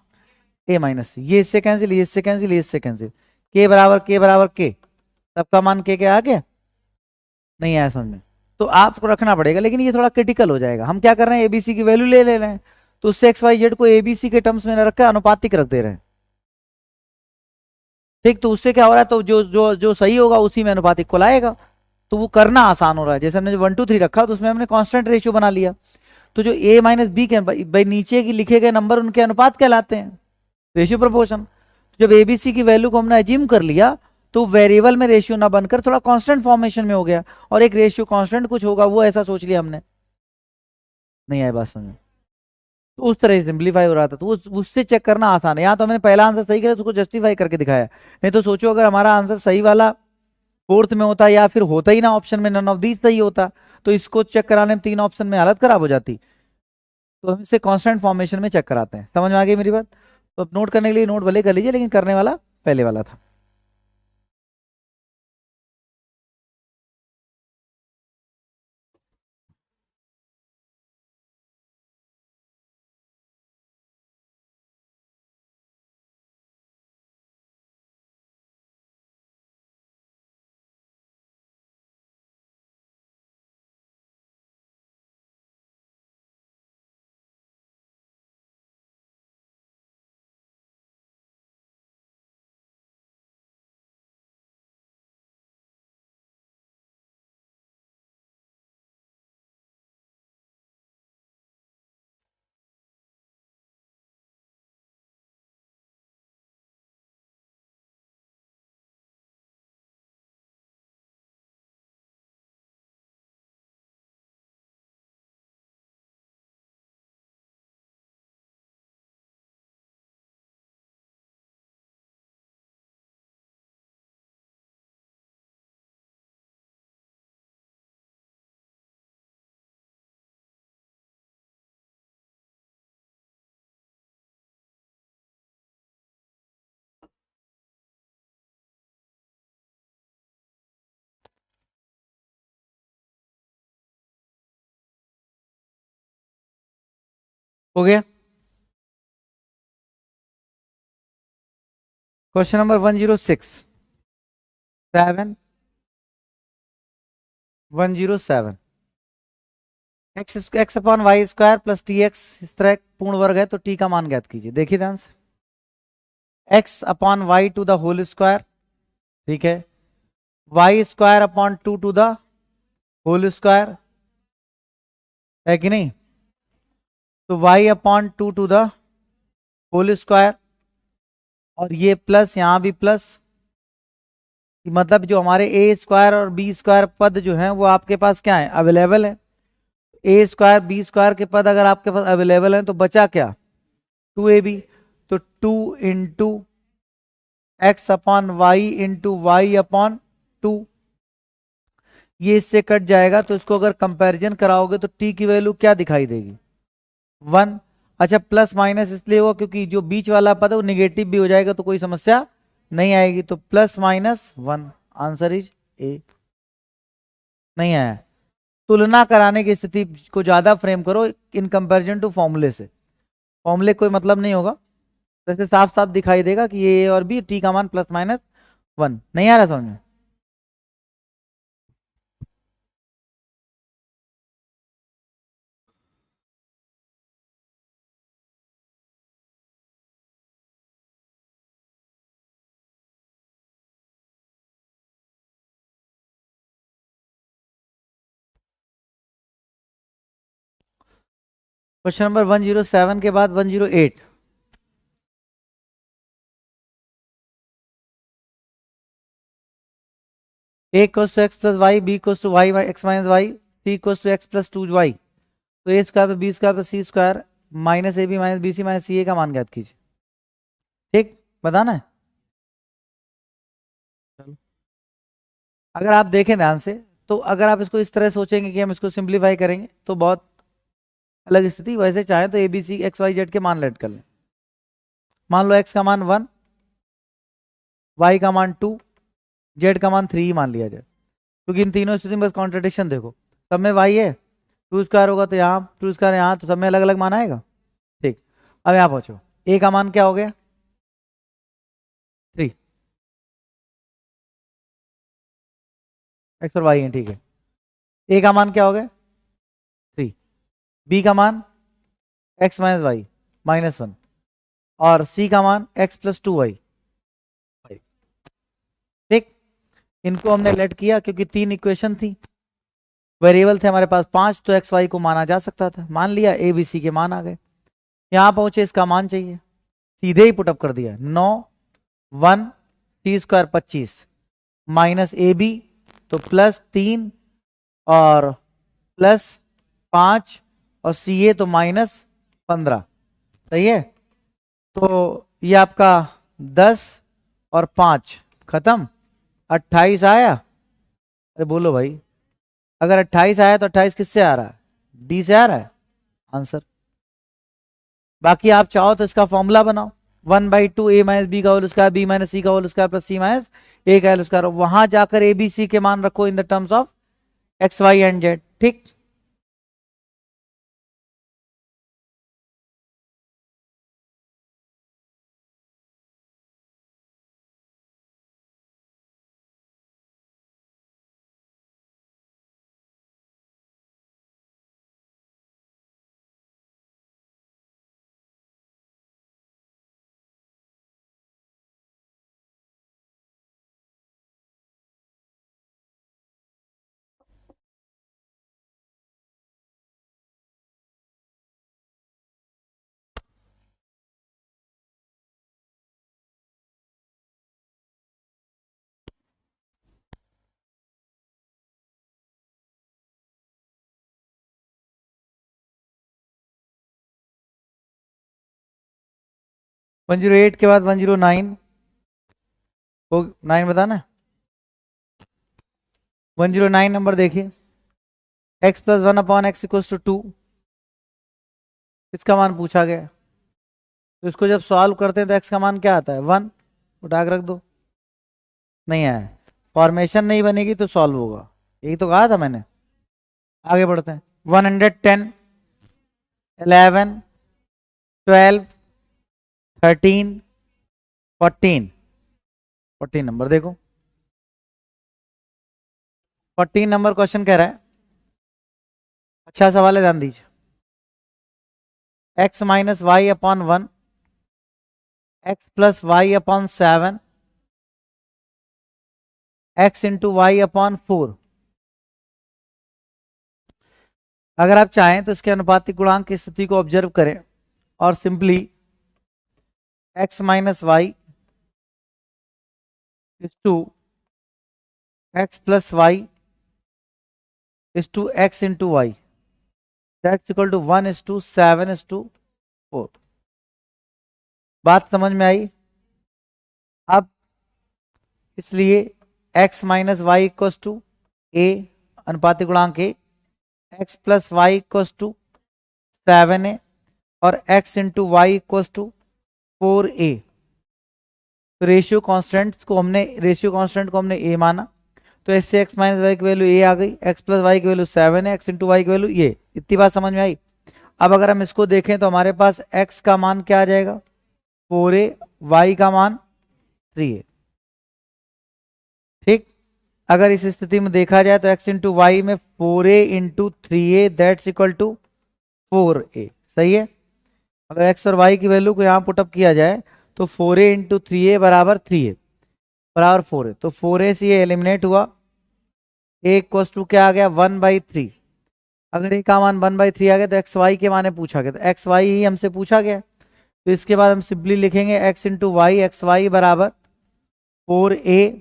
a minus सी। ये इससे cancel, ये इससे cancel, ये इससे कैंसिल, के बराबर के बराबर के, सबका मान के आ गया, नहीं आया समझ में, तो आपको रखना पड़ेगा। लेकिन ये थोड़ा क्रिटिकल हो जाएगा। हम क्या कर रहे हैं, एबीसी की वैल्यू ले रहे हैं, तो उससे एक्स वाई जेड को एबीसी के टर्म्स में न रखकर अनुपातिक रख दे रहे हैं। ठीक, तो उससे क्या हो रहा है, तो जो जो जो सही होगा उसी में अनुपातिक को लाएगा, तो वो करना आसान हो रहा है। जैसे हमने जो 1 2 3 रखा तो उसमें हमने कांस्टेंट रेशियो बना लिया, तो जो ए माइनस बी के भाई नीचे की लिखे गए नंबर उनके अनुपात कहलाते हैं, रेशियो प्रोपोर्शन। जब एबीसी की वैल्यू को हमने अज्यूम कर लिया तो वेरिएबल में रेशियो ना बनकर थोड़ा कांस्टेंट फॉर्मेशन में हो गया, और एक रेशियो कांस्टेंट कुछ होगा वो ऐसा सोच लिया हमने। नहीं आया बात समझ, तो उस तरह से सिंप्लीफाई हो रहा था, तो उससे चेक करना आसान है। यहाँ तो मैंने पहला आंसर सही किया तो उसको जस्टिफाई करके दिखाया, नहीं तो सोचो अगर हमारा आंसर सही वाला फोर्थ में होता या फिर होता ही ना ऑप्शन में, नन ऑफ दीज सही होता, तो इसको चेक कराने में 3 ऑप्शन में हालत खराब हो जाती। तो हम इसे कांस्टेंट फॉर्मेशन में चेक कराते हैं। समझ में आ गई मेरी बात? तो अब नोट करने के लिए नोट भले कर लीजिए, लेकिन करने वाला पहले वाला था। हो गया। Question number 106 107, x upon y square plus t x, इस तरह पूर्ण वर्ग है तो टी का मान ज्ञात कीजिए। देखिए ध्यान से, x upon y to the whole square, ठीक है, y square upon 2 to the whole square, है कि नहीं, तो y upon 2 to the whole square, और ये प्लस यहां भी प्लस, मतलब जो हमारे ए स्क्वायर और बी स्क्वायर पद जो है वो आपके पास क्या है, अवेलेबल है। ए स्क्वायर बी स्क्वायर के पद अगर आपके पास अवेलेबल है तो बचा क्या, 2ab, तो 2 into x upon y into y upon 2, ये इससे कट जाएगा, तो इसको अगर कंपैरिजन कराओगे तो टी की वैल्यू क्या दिखाई देगी, 1। अच्छा, प्लस माइनस इसलिए हुआ क्योंकि जो बीच वाला पद है वो निगेटिव भी हो जाएगा तो कोई समस्या नहीं आएगी, तो plus minus 1, answer is a. नहीं आया, तुलना कराने की स्थिति को ज्यादा फ्रेम करो इन कंपैरिजन टू फॉर्मूले से, फॉर्मूले कोई मतलब नहीं होगा, वैसे साफ साफ दिखाई देगा कि ये ए और बी, टी का मान प्लस माइनस 1। नहीं आ रहा समझ में? क्वेश्चन नंबर 107 के बाद 108, a equals to x plus y, b equals to y x minus y, c equals to x plus 2 y, तो a square b square plus c square minus a b minus b c minus c a का मान ज्ञात कीजिए। ठीक, बताना है। चलो, अगर आप देखें ध्यान से, तो अगर आप इसको इस तरह सोचेंगे कि हम इसको सिंप्लीफाई करेंगे तो बहुत अलग स्थिति, वैसे चाहे तो ABC XYZ के मान लेट कर लें। मान लो x का मान 1, y का मान 2, z का मान 3 मान लिया जाए, क्योंकि इन तीनों स्थिति में बस कॉन्ट्रडिक्शन देखो, सब में y है, 2 स्क्वायर होगा तो यहाँ, 2 स्क्वायर यहाँ, तो सब में अलग अलग मान आएगा। ठीक, अब यहाँ पहुंचो, a का मान क्या हो गया 3, x और y है, ठीक है। a का मान क्या हो गया 3, b का मान x माइनस वाई -1, और c का मान x प्लस 2y। ठीक, इनको हमने लेट किया क्योंकि 3 इक्वेशन थी, वेरिएबल थे हमारे पास 5, तो एक्स वाई को माना जा सकता था, मान लिया, ए बी सी के मान आ गए। यहाँ पहुंचे, इसका मान चाहिए, सीधे ही पुटअप कर दिया, 9 1 t square 25 minus a b, तो +3 और +5 और सी ए तो -15, सही है। तो ये आपका 10 और 5 खत्म, 28 आया। अरे बोलो भाई, अगर 28 आया तो 28 किससे आ रहा है, डी से आ रहा है आंसर। बाकी आप चाहो तो इसका फॉर्मूला बनाओ, 1/2 a माइनस बी का होल स्क्वायर बी माइनस सी का होल स्क्वायर प्लस सी माइनस ए का होल स्क्वायर, वहां जाकर ए बी सी के मान रखो in the terms of x y and z. ठीक, वन जीरो एट के बाद 109 को 9 बताना, 109 नंबर देखिए, x plus 1/x equals to 2, इसका मान पूछा गया, तो इसको जब सॉल्व करते हैं तो x का मान क्या आता है 1, उठा के रख दो, नहीं आया, फॉर्मेशन नहीं बनेगी तो सॉल्व होगा, यही तो कहा था मैंने। आगे बढ़ते हैं, 110 11 12 13 14, 14 नंबर देखो, 14 नंबर क्वेश्चन कह रहा है, अच्छा सवाल है, ध्यान दीजिए, x minus y upon 1 x plus y upon 7 x into y upon 4। अगर आप चाहें तो इसके अनुपातिक गुणांक की स्थिति को ऑब्जर्व करें और simply x minus y is to x plus y is to x into y, that's equal to 1:7:4। बात समझ में आई। अब इसलिए x minus y equal to a, अनुपातिक गुणांक a, x plus y equal to 7a और x into y equal to 4a। तो रेशियो कांस्टेंट को हमने a माना, तो इससे x माइनस वाई की वैल्यू a आ गई, x प्लस वाई की वैल्यू 7 है, x इंटू वाई की वैल्यू ये, इतनी बात समझ में आई। अब अगर हम इसको देखें तो हमारे पास x का मान क्या आ जाएगा 4a, y का मान 3a। ठीक, अगर इस स्थिति में देखा जाए तो x इंटू वाई में 4a into 3a that's equal to 4a, सही है। अगर x और y की वैल्यू को यहाँ पुटअप किया जाए तो 4a इंटू 3a बराबर 3a बराबर 4a, तो 4a से ये एलिमिनेट हुआ, a इक्वल्स टू क्या आ गया 1/3। अगर a का मान 1/3 आ गया तो एक्स वाई के माने पूछा गया, तो एक्स वाई ही हमसे पूछा गया, तो इसके बाद हम सिंपली लिखेंगे x into y, x y बराबर 4a,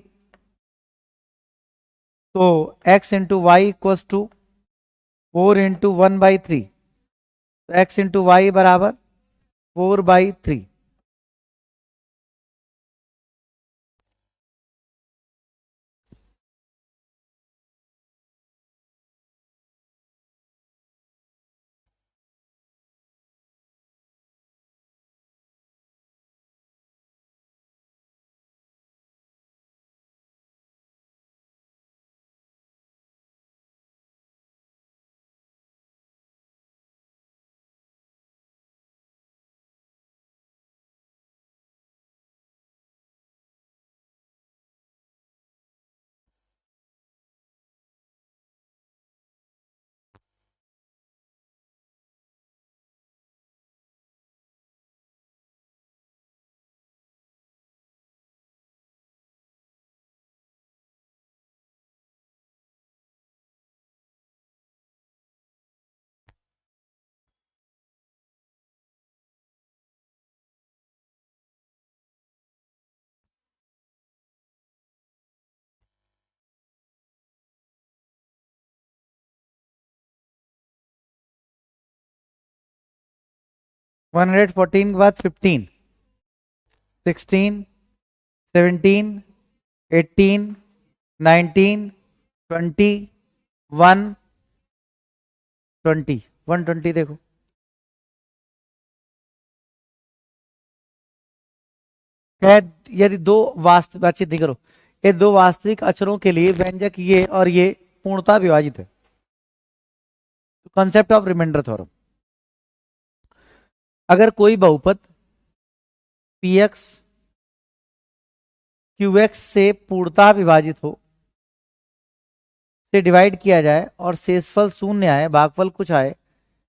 तो x into y equals to 4 into 1/3, तो x इंटू वाई बराबर 4/3। 114 के बाद 15, 16, 17, 18, 19, 20, 120, 120 देखो। यदि दो वास्तविक, बातचीत नहीं करो, ये दो वास्तविक अक्षरों के लिए व्यंजक ये और ये पूर्णतः विभाजित है। कॉन्सेप्ट ऑफ रिमाइंडर थ्योरम, अगर कोई बहुपद px qx से पूर्णतः विभाजित हो, से डिवाइड किया जाए और शेषफल शून्य आए, भागफल कुछ आए,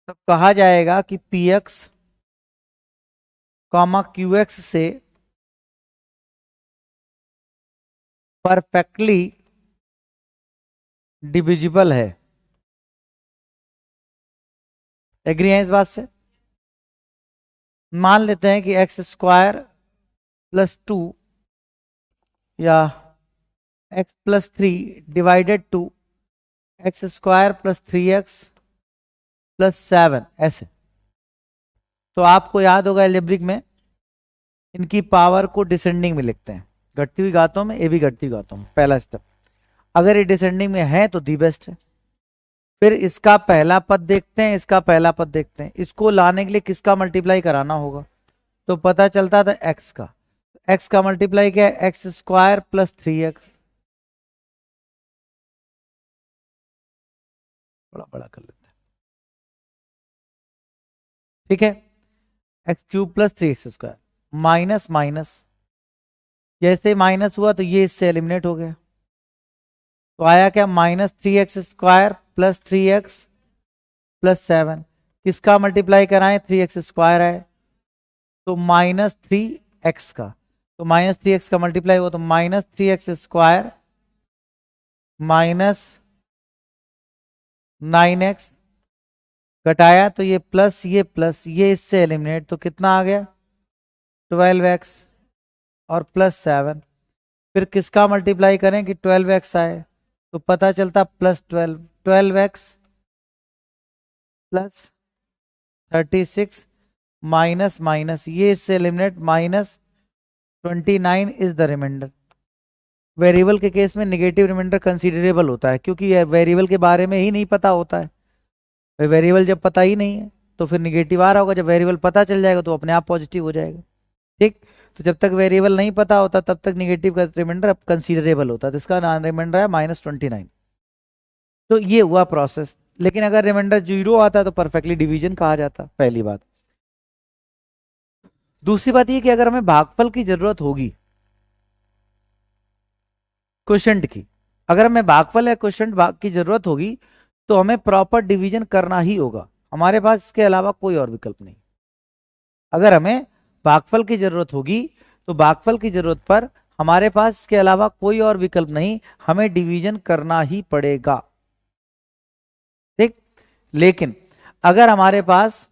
तब कहा जाएगा कि px qx से परफेक्टली डिविजिबल है। एग्री है इस बात से? मान लेते हैं कि एक्स स्क्वायर प्लस 2 या x plus 3 divided to x square plus 3x plus 7, ऐसे। तो आपको याद होगा एल्जेब्रिक में इनकी पावर को डिसेंडिंग में लिखते हैं, घटती हुई घातों में, ये भी घटती हुई घातों में, पहला स्टेप। अगर ये डिसेंडिंग में है तो दी बेस्ट है। फिर इसका पहला पद देखते हैं, इसका पहला पद देखते हैं। इसको लाने के लिए किसका मल्टीप्लाई कराना होगा? तो पता चलता था x का। x का मल्टीप्लाई क्या है? X square plus 3x। बड़ा बड़ा कर लेते हैं, ठीक है। X cube plus 3x square minus minus, जैसे माइनस हुआ तो ये इससे एलिमिनेट हो गया, तो आया क्या? Minus 3x square plus 3x plus 7। किसका मल्टीप्लाई कराएं? 3x स्क्वायर है तो माइनस 3x का, तो माइनस 3x का मल्टीप्लाई हुआ तो minus 3x square minus 9x, घटाया तो ये प्लस ये इससे एलिमिनेट, तो कितना आ गया? 12x और प्लस 7। फिर किसका मल्टीप्लाई करें कि 12x आए, तो पता चलता plus 12x plus 36 minus minus, ये इससे eliminate, minus 29 is the remainder. Variable के केस में नेगेटिव रिमाइंडर कंसीडरेबल होता है, क्योंकि वेरिएबल के बारे में ही नहीं पता होता है। वेरिएबल जब पता ही नहीं है तो फिर निगेटिव आ रहा होगा, जब वेरिएबल पता चल जाएगा तो अपने आप पॉजिटिव हो जाएगा, ठीक। तो जब तक वेरिएबल नहीं पता होता तब तक निगेटिव का रिमाइंडर कंसीडरेबल होता है, तो इसका रिमाइंडर है -29। तो ये हुआ प्रोसेस। लेकिन अगर रिमाइंडर 0 आता तो परफेक्टली डिवीजन कहा जाता, पहली बात। दूसरी बात ये कि अगर हमें भागफल की जरूरत होगी क्वोशिएंट की, अगर हमें भागफल या क्वोशिएंट की जरूरत होगी तो हमें प्रॉपर डिवीजन करना ही होगा, हमारे पास इसके अलावा कोई और विकल्प नहीं। अगर हमें भागफल की जरूरत होगी तो भागफल की जरूरत पर हमारे पास इसके अलावा कोई और विकल्प नहीं, हमें डिवीजन करना ही पड़ेगा, ठीक। लेकिन अगर हमारे पास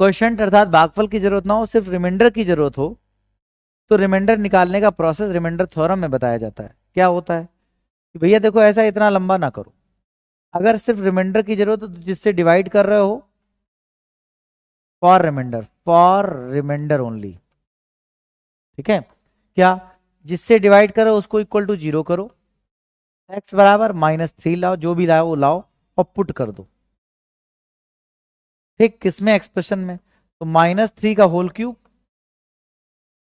क्वोशिएंट अर्थात भागफल की जरूरत ना हो, सिर्फ रिमाइंडर की जरूरत हो, तो रिमाइंडर निकालने का प्रोसेस रिमाइंडर थ्योरम में बताया जाता है। क्या होता है कि भैया देखो, ऐसा इतना लंबा ना करो, अगर सिर्फ रिमाइंडर की जरूरत हो तो जिससे डिवाइड कर रहे हो फॉर रिमाइंडर ओनली, ठीक है। क्या? जिससे डिवाइड करो उसको इक्वल टू 0 करो, x बराबर -3 लाओ, जो भी लाओ वो लाओ और पुट कर दो, ठीक। किसमें? एक्सप्रेशन में। तो -3 का whole cube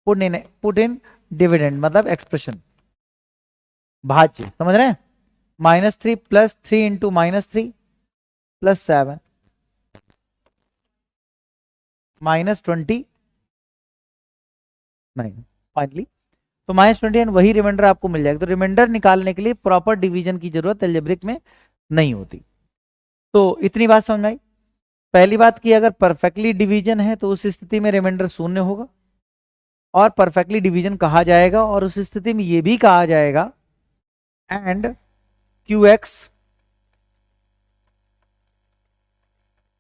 put in dividend, मतलब एक्सप्रेशन, भाज्य, समझ रहे हैं? -3 प्लस 3 इंटू -3 प्लस 7 -29 फाइनली, तो -29 वही रिमाइंडर आपको मिल जाएगा। तो रिमाइंडर निकालने के लिए प्रॉपर डिवीजन की जरूरत एल्जेब्रिक में नहीं होती। तो इतनी बात समझ में आई। पहली बात कि अगर परफेक्टली डिवीजन है तो उस स्थिति में रिमाइंडर शून्य होगा और परफेक्टली डिवीजन कहा जाएगा, और उस स्थिति में यह भी कहा जाएगा एंड QX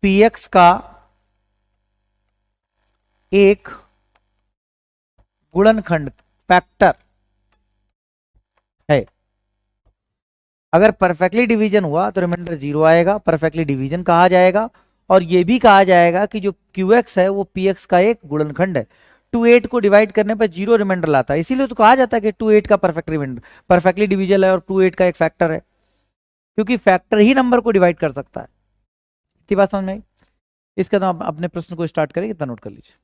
PX का एक गुणनखंड फैक्टर है। अगर परफेक्टली डिवीजन हुआ तो रिमाइंडर 0 आएगा, परफेक्टली डिवीजन कहा जाएगा, और ये भी कहा जाएगा कि जो QX है वो PX का एक गुणनखंड है। 2 8 को डिवाइड करने पर 0 रिमाइंडर लाता है, इसीलिए तो कहा जाता है कि 2 8 का परफेक्ट रिमाइंडर परफेक्टली डिविजिबल है और 2 8 का एक फैक्टर है, क्योंकि फैक्टर ही नंबर को डिवाइड कर सकता है। की बात समझ में आई? इसके बाद हम अपने प्रश्न को स्टार्ट करें, कितना नोट कर लीजिए।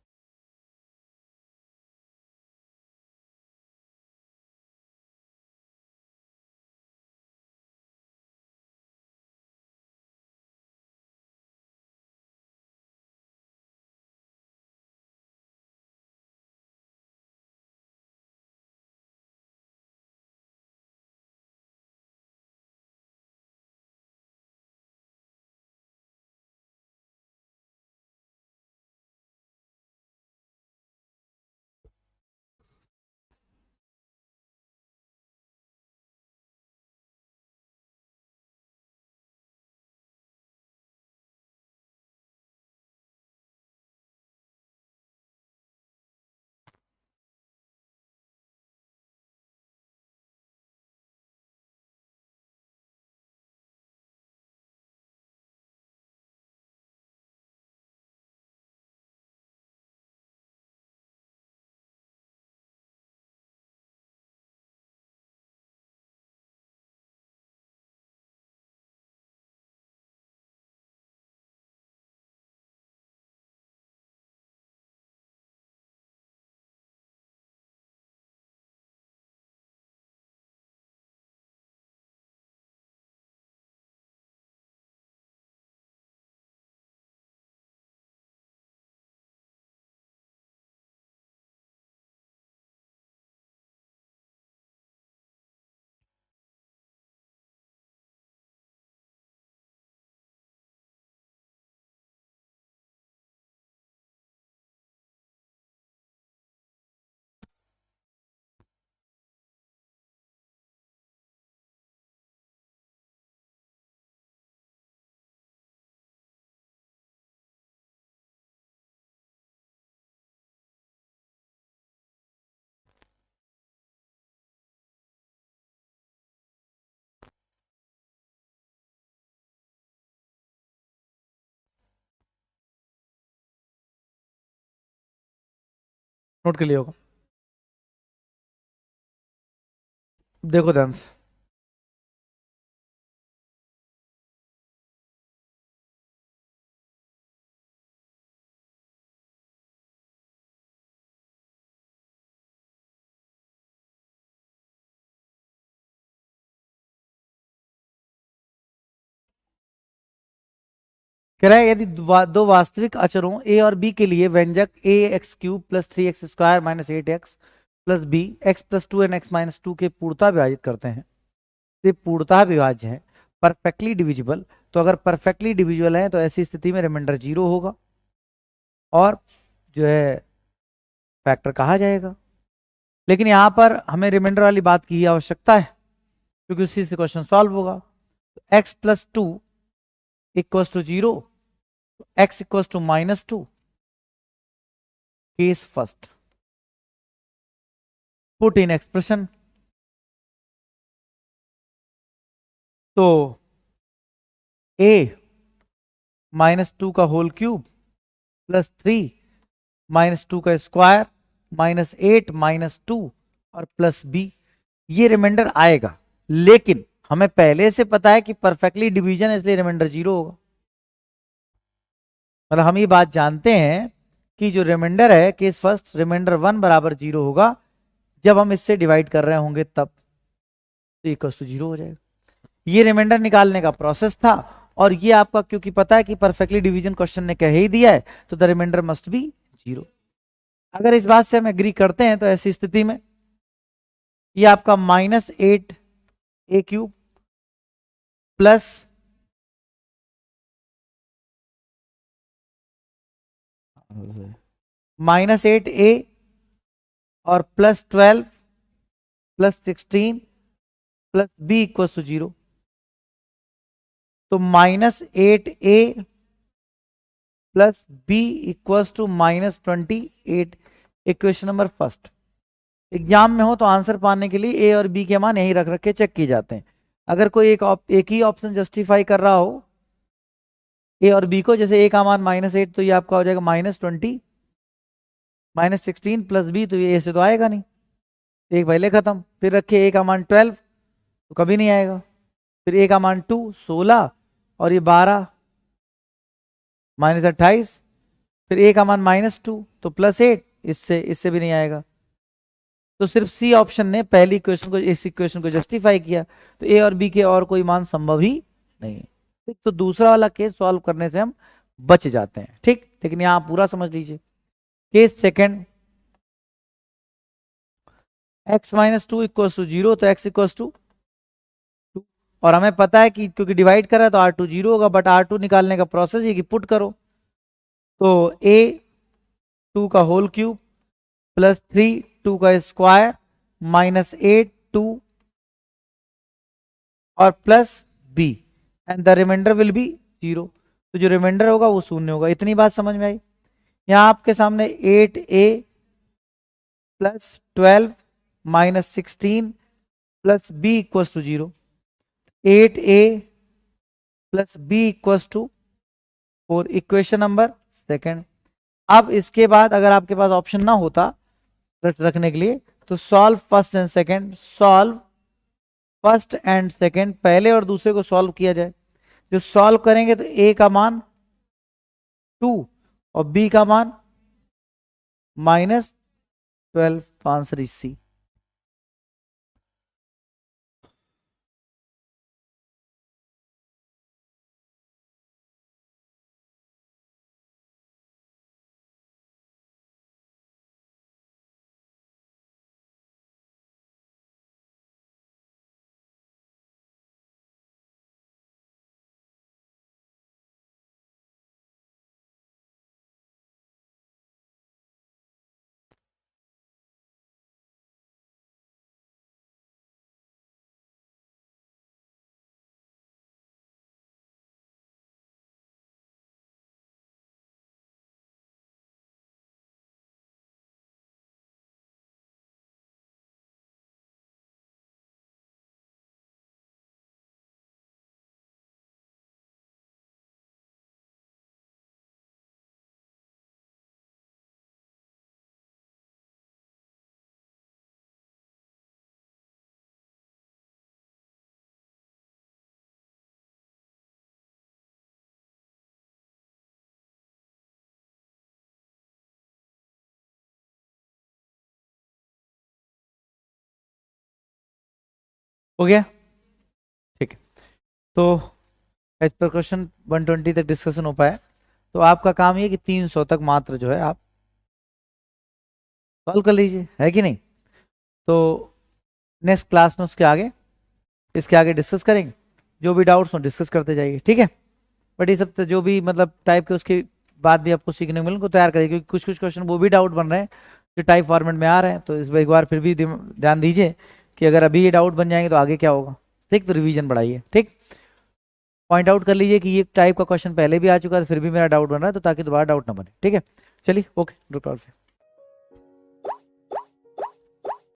नोट कर लिया होगा, देखो ध्यान से। कह रहा है यदि दो वास्तविक अचरों a और b के लिए व्यंजक ax³ plus 3x² minus 8x plus b x plus 2 के पूर्णतः विभाजित करते हैं, ये पूर्णतः विभाज्य है, परफेक्टली डिविजिबल। तो अगर परफेक्टली डिविजिबल है तो ऐसी स्थिति में रिमाइंडर 0 होगा और जो है फैक्टर कहा जाएगा। लेकिन यहां पर हमें रिमाइंडर वाली बात की आवश्यकता है, क्योंकि उसी से क्वेश्चन सॉल्व होगा। x plus 2 equal to 0, x equal to -2, case first, put in expression. तो a -2 का होल क्यूब प्लस 3 -2 का स्क्वायर माइनस 8 -2 और प्लस b, ये रिमाइंडर आएगा। लेकिन हमें पहले से पता है कि परफेक्टली डिवीजन है, इसलिए रिमाइंडर 0 होगा। मतलब हम ये बात जानते हैं कि जो रिमाइंडर है केस फर्स्ट, रिमाइंडर 1 बराबर 0 होगा जब हम इससे डिवाइड कर रहे होंगे, तब तो इक्वल टू 0 हो जाएगा। ये रिमाइंडर निकालने का प्रोसेस था, और ये आपका क्योंकि पता है कि परफेक्टली डिवीजन क्वेश्चन ने कह ही दिया है, तो द रिमाइंडर मस्ट बी 0। अगर इस बात से हम एग्री करते हैं तो ऐसी स्थिति में ये आपका -8a³ प्लस -8a और plus 12 plus 16 plus b equal to 0, तो -8a plus b equal to -28। Equation number first. Exam में हो तो आंसर पाने के लिए a और b के मान यही रख रख के चेक किए जाते हैं। अगर कोई एक ही ऑप्शन जस्टिफाई कर रहा हो ए और बी को, जैसे ए का मान -8 तो ये आपका हो जाएगा -20 -16 प्लस बी, तो ये ए से तो आएगा नहीं, एक पहले खत्म। फिर रखे ए का मान 12 तो कभी नहीं आएगा। फिर ए का मान 2 16 और ये 12 -28। फिर ए का मान -2 तो +8, इससे भी नहीं आएगा। तो सिर्फ सी ऑप्शन ने पहली इक्वेशन को, इस इक्वेशन को जस्टिफाई किया। तो ए और बी के और कोई मान संभव ही नहीं है। ठीक, तो दूसरा वाला केस सॉल्व करने से हम बच जाते हैं। ठीक, लेकिन यहां पूरा समझ लीजिए। केस सेकंड, x -2 = 0 तो x = 2, और हमें पता है कि क्योंकि डिवाइड कर रहा है तो R2 0 होगा, बट R2 निकालने का प्रोसेस ये कि पुट करो। तो a 2 का होल क्यूब प्लस 3 2 का स्क्वायर -8 2 और plus b and the remainder will be 0। तो जो रिमाइंडर होगा वो 0 होगा। इतनी बात समझ में आई। यहाँ आपके सामने 8a plus 12 -16 plus b equals to 0, 8a plus b equals to 4, equation number second. अब इसके बाद अगर आपके पास ऑप्शन ना होता रखने के लिए तो solve first and second, solve first and second, पहले और दूसरे को सॉल्व किया जाए। जो सॉल्व करेंगे तो a का मान 2 और b का मान -12, तो आंसर इज सी। हो गया, ठीक है। तो एज पर क्वेश्चन 120 तक डिस्कशन हो पाया। तो आपका काम ये कि 300 तक मात्र जो है आप सॉल्व कर लीजिए, है कि नहीं। तो नेक्स्ट क्लास में उसके आगे, इसके आगे डिस्कस करेंगे। जो भी डाउट्स हो डिस्कस करते जाइए, ठीक है। बट ये सब तो जो भी मतलब टाइप के उसके बाद भी आपको सीखने को मिले उनको तैयार करिए, क्योंकि कुछ कुछ क्वेश्चन वो भी डाउट बन रहे हैं जो टाइप फॉर्मेट में आ रहे हैं। तो इस एक बार फिर भी ध्यान दीजिए कि अगर अभी ये डाउट बन जाएंगे तो आगे क्या होगा। ठीक, तो रिवीजन बढ़ाइए। ठीक, पॉइंट आउट कर लीजिए कि ये टाइप का क्वेश्चन पहले भी आ चुका है, फिर भी मेरा डाउट बन रहा है, तो ताकि दोबारा डाउट ना बने। ठीक है, चलिए, ओके, ड्रॉप आउट से।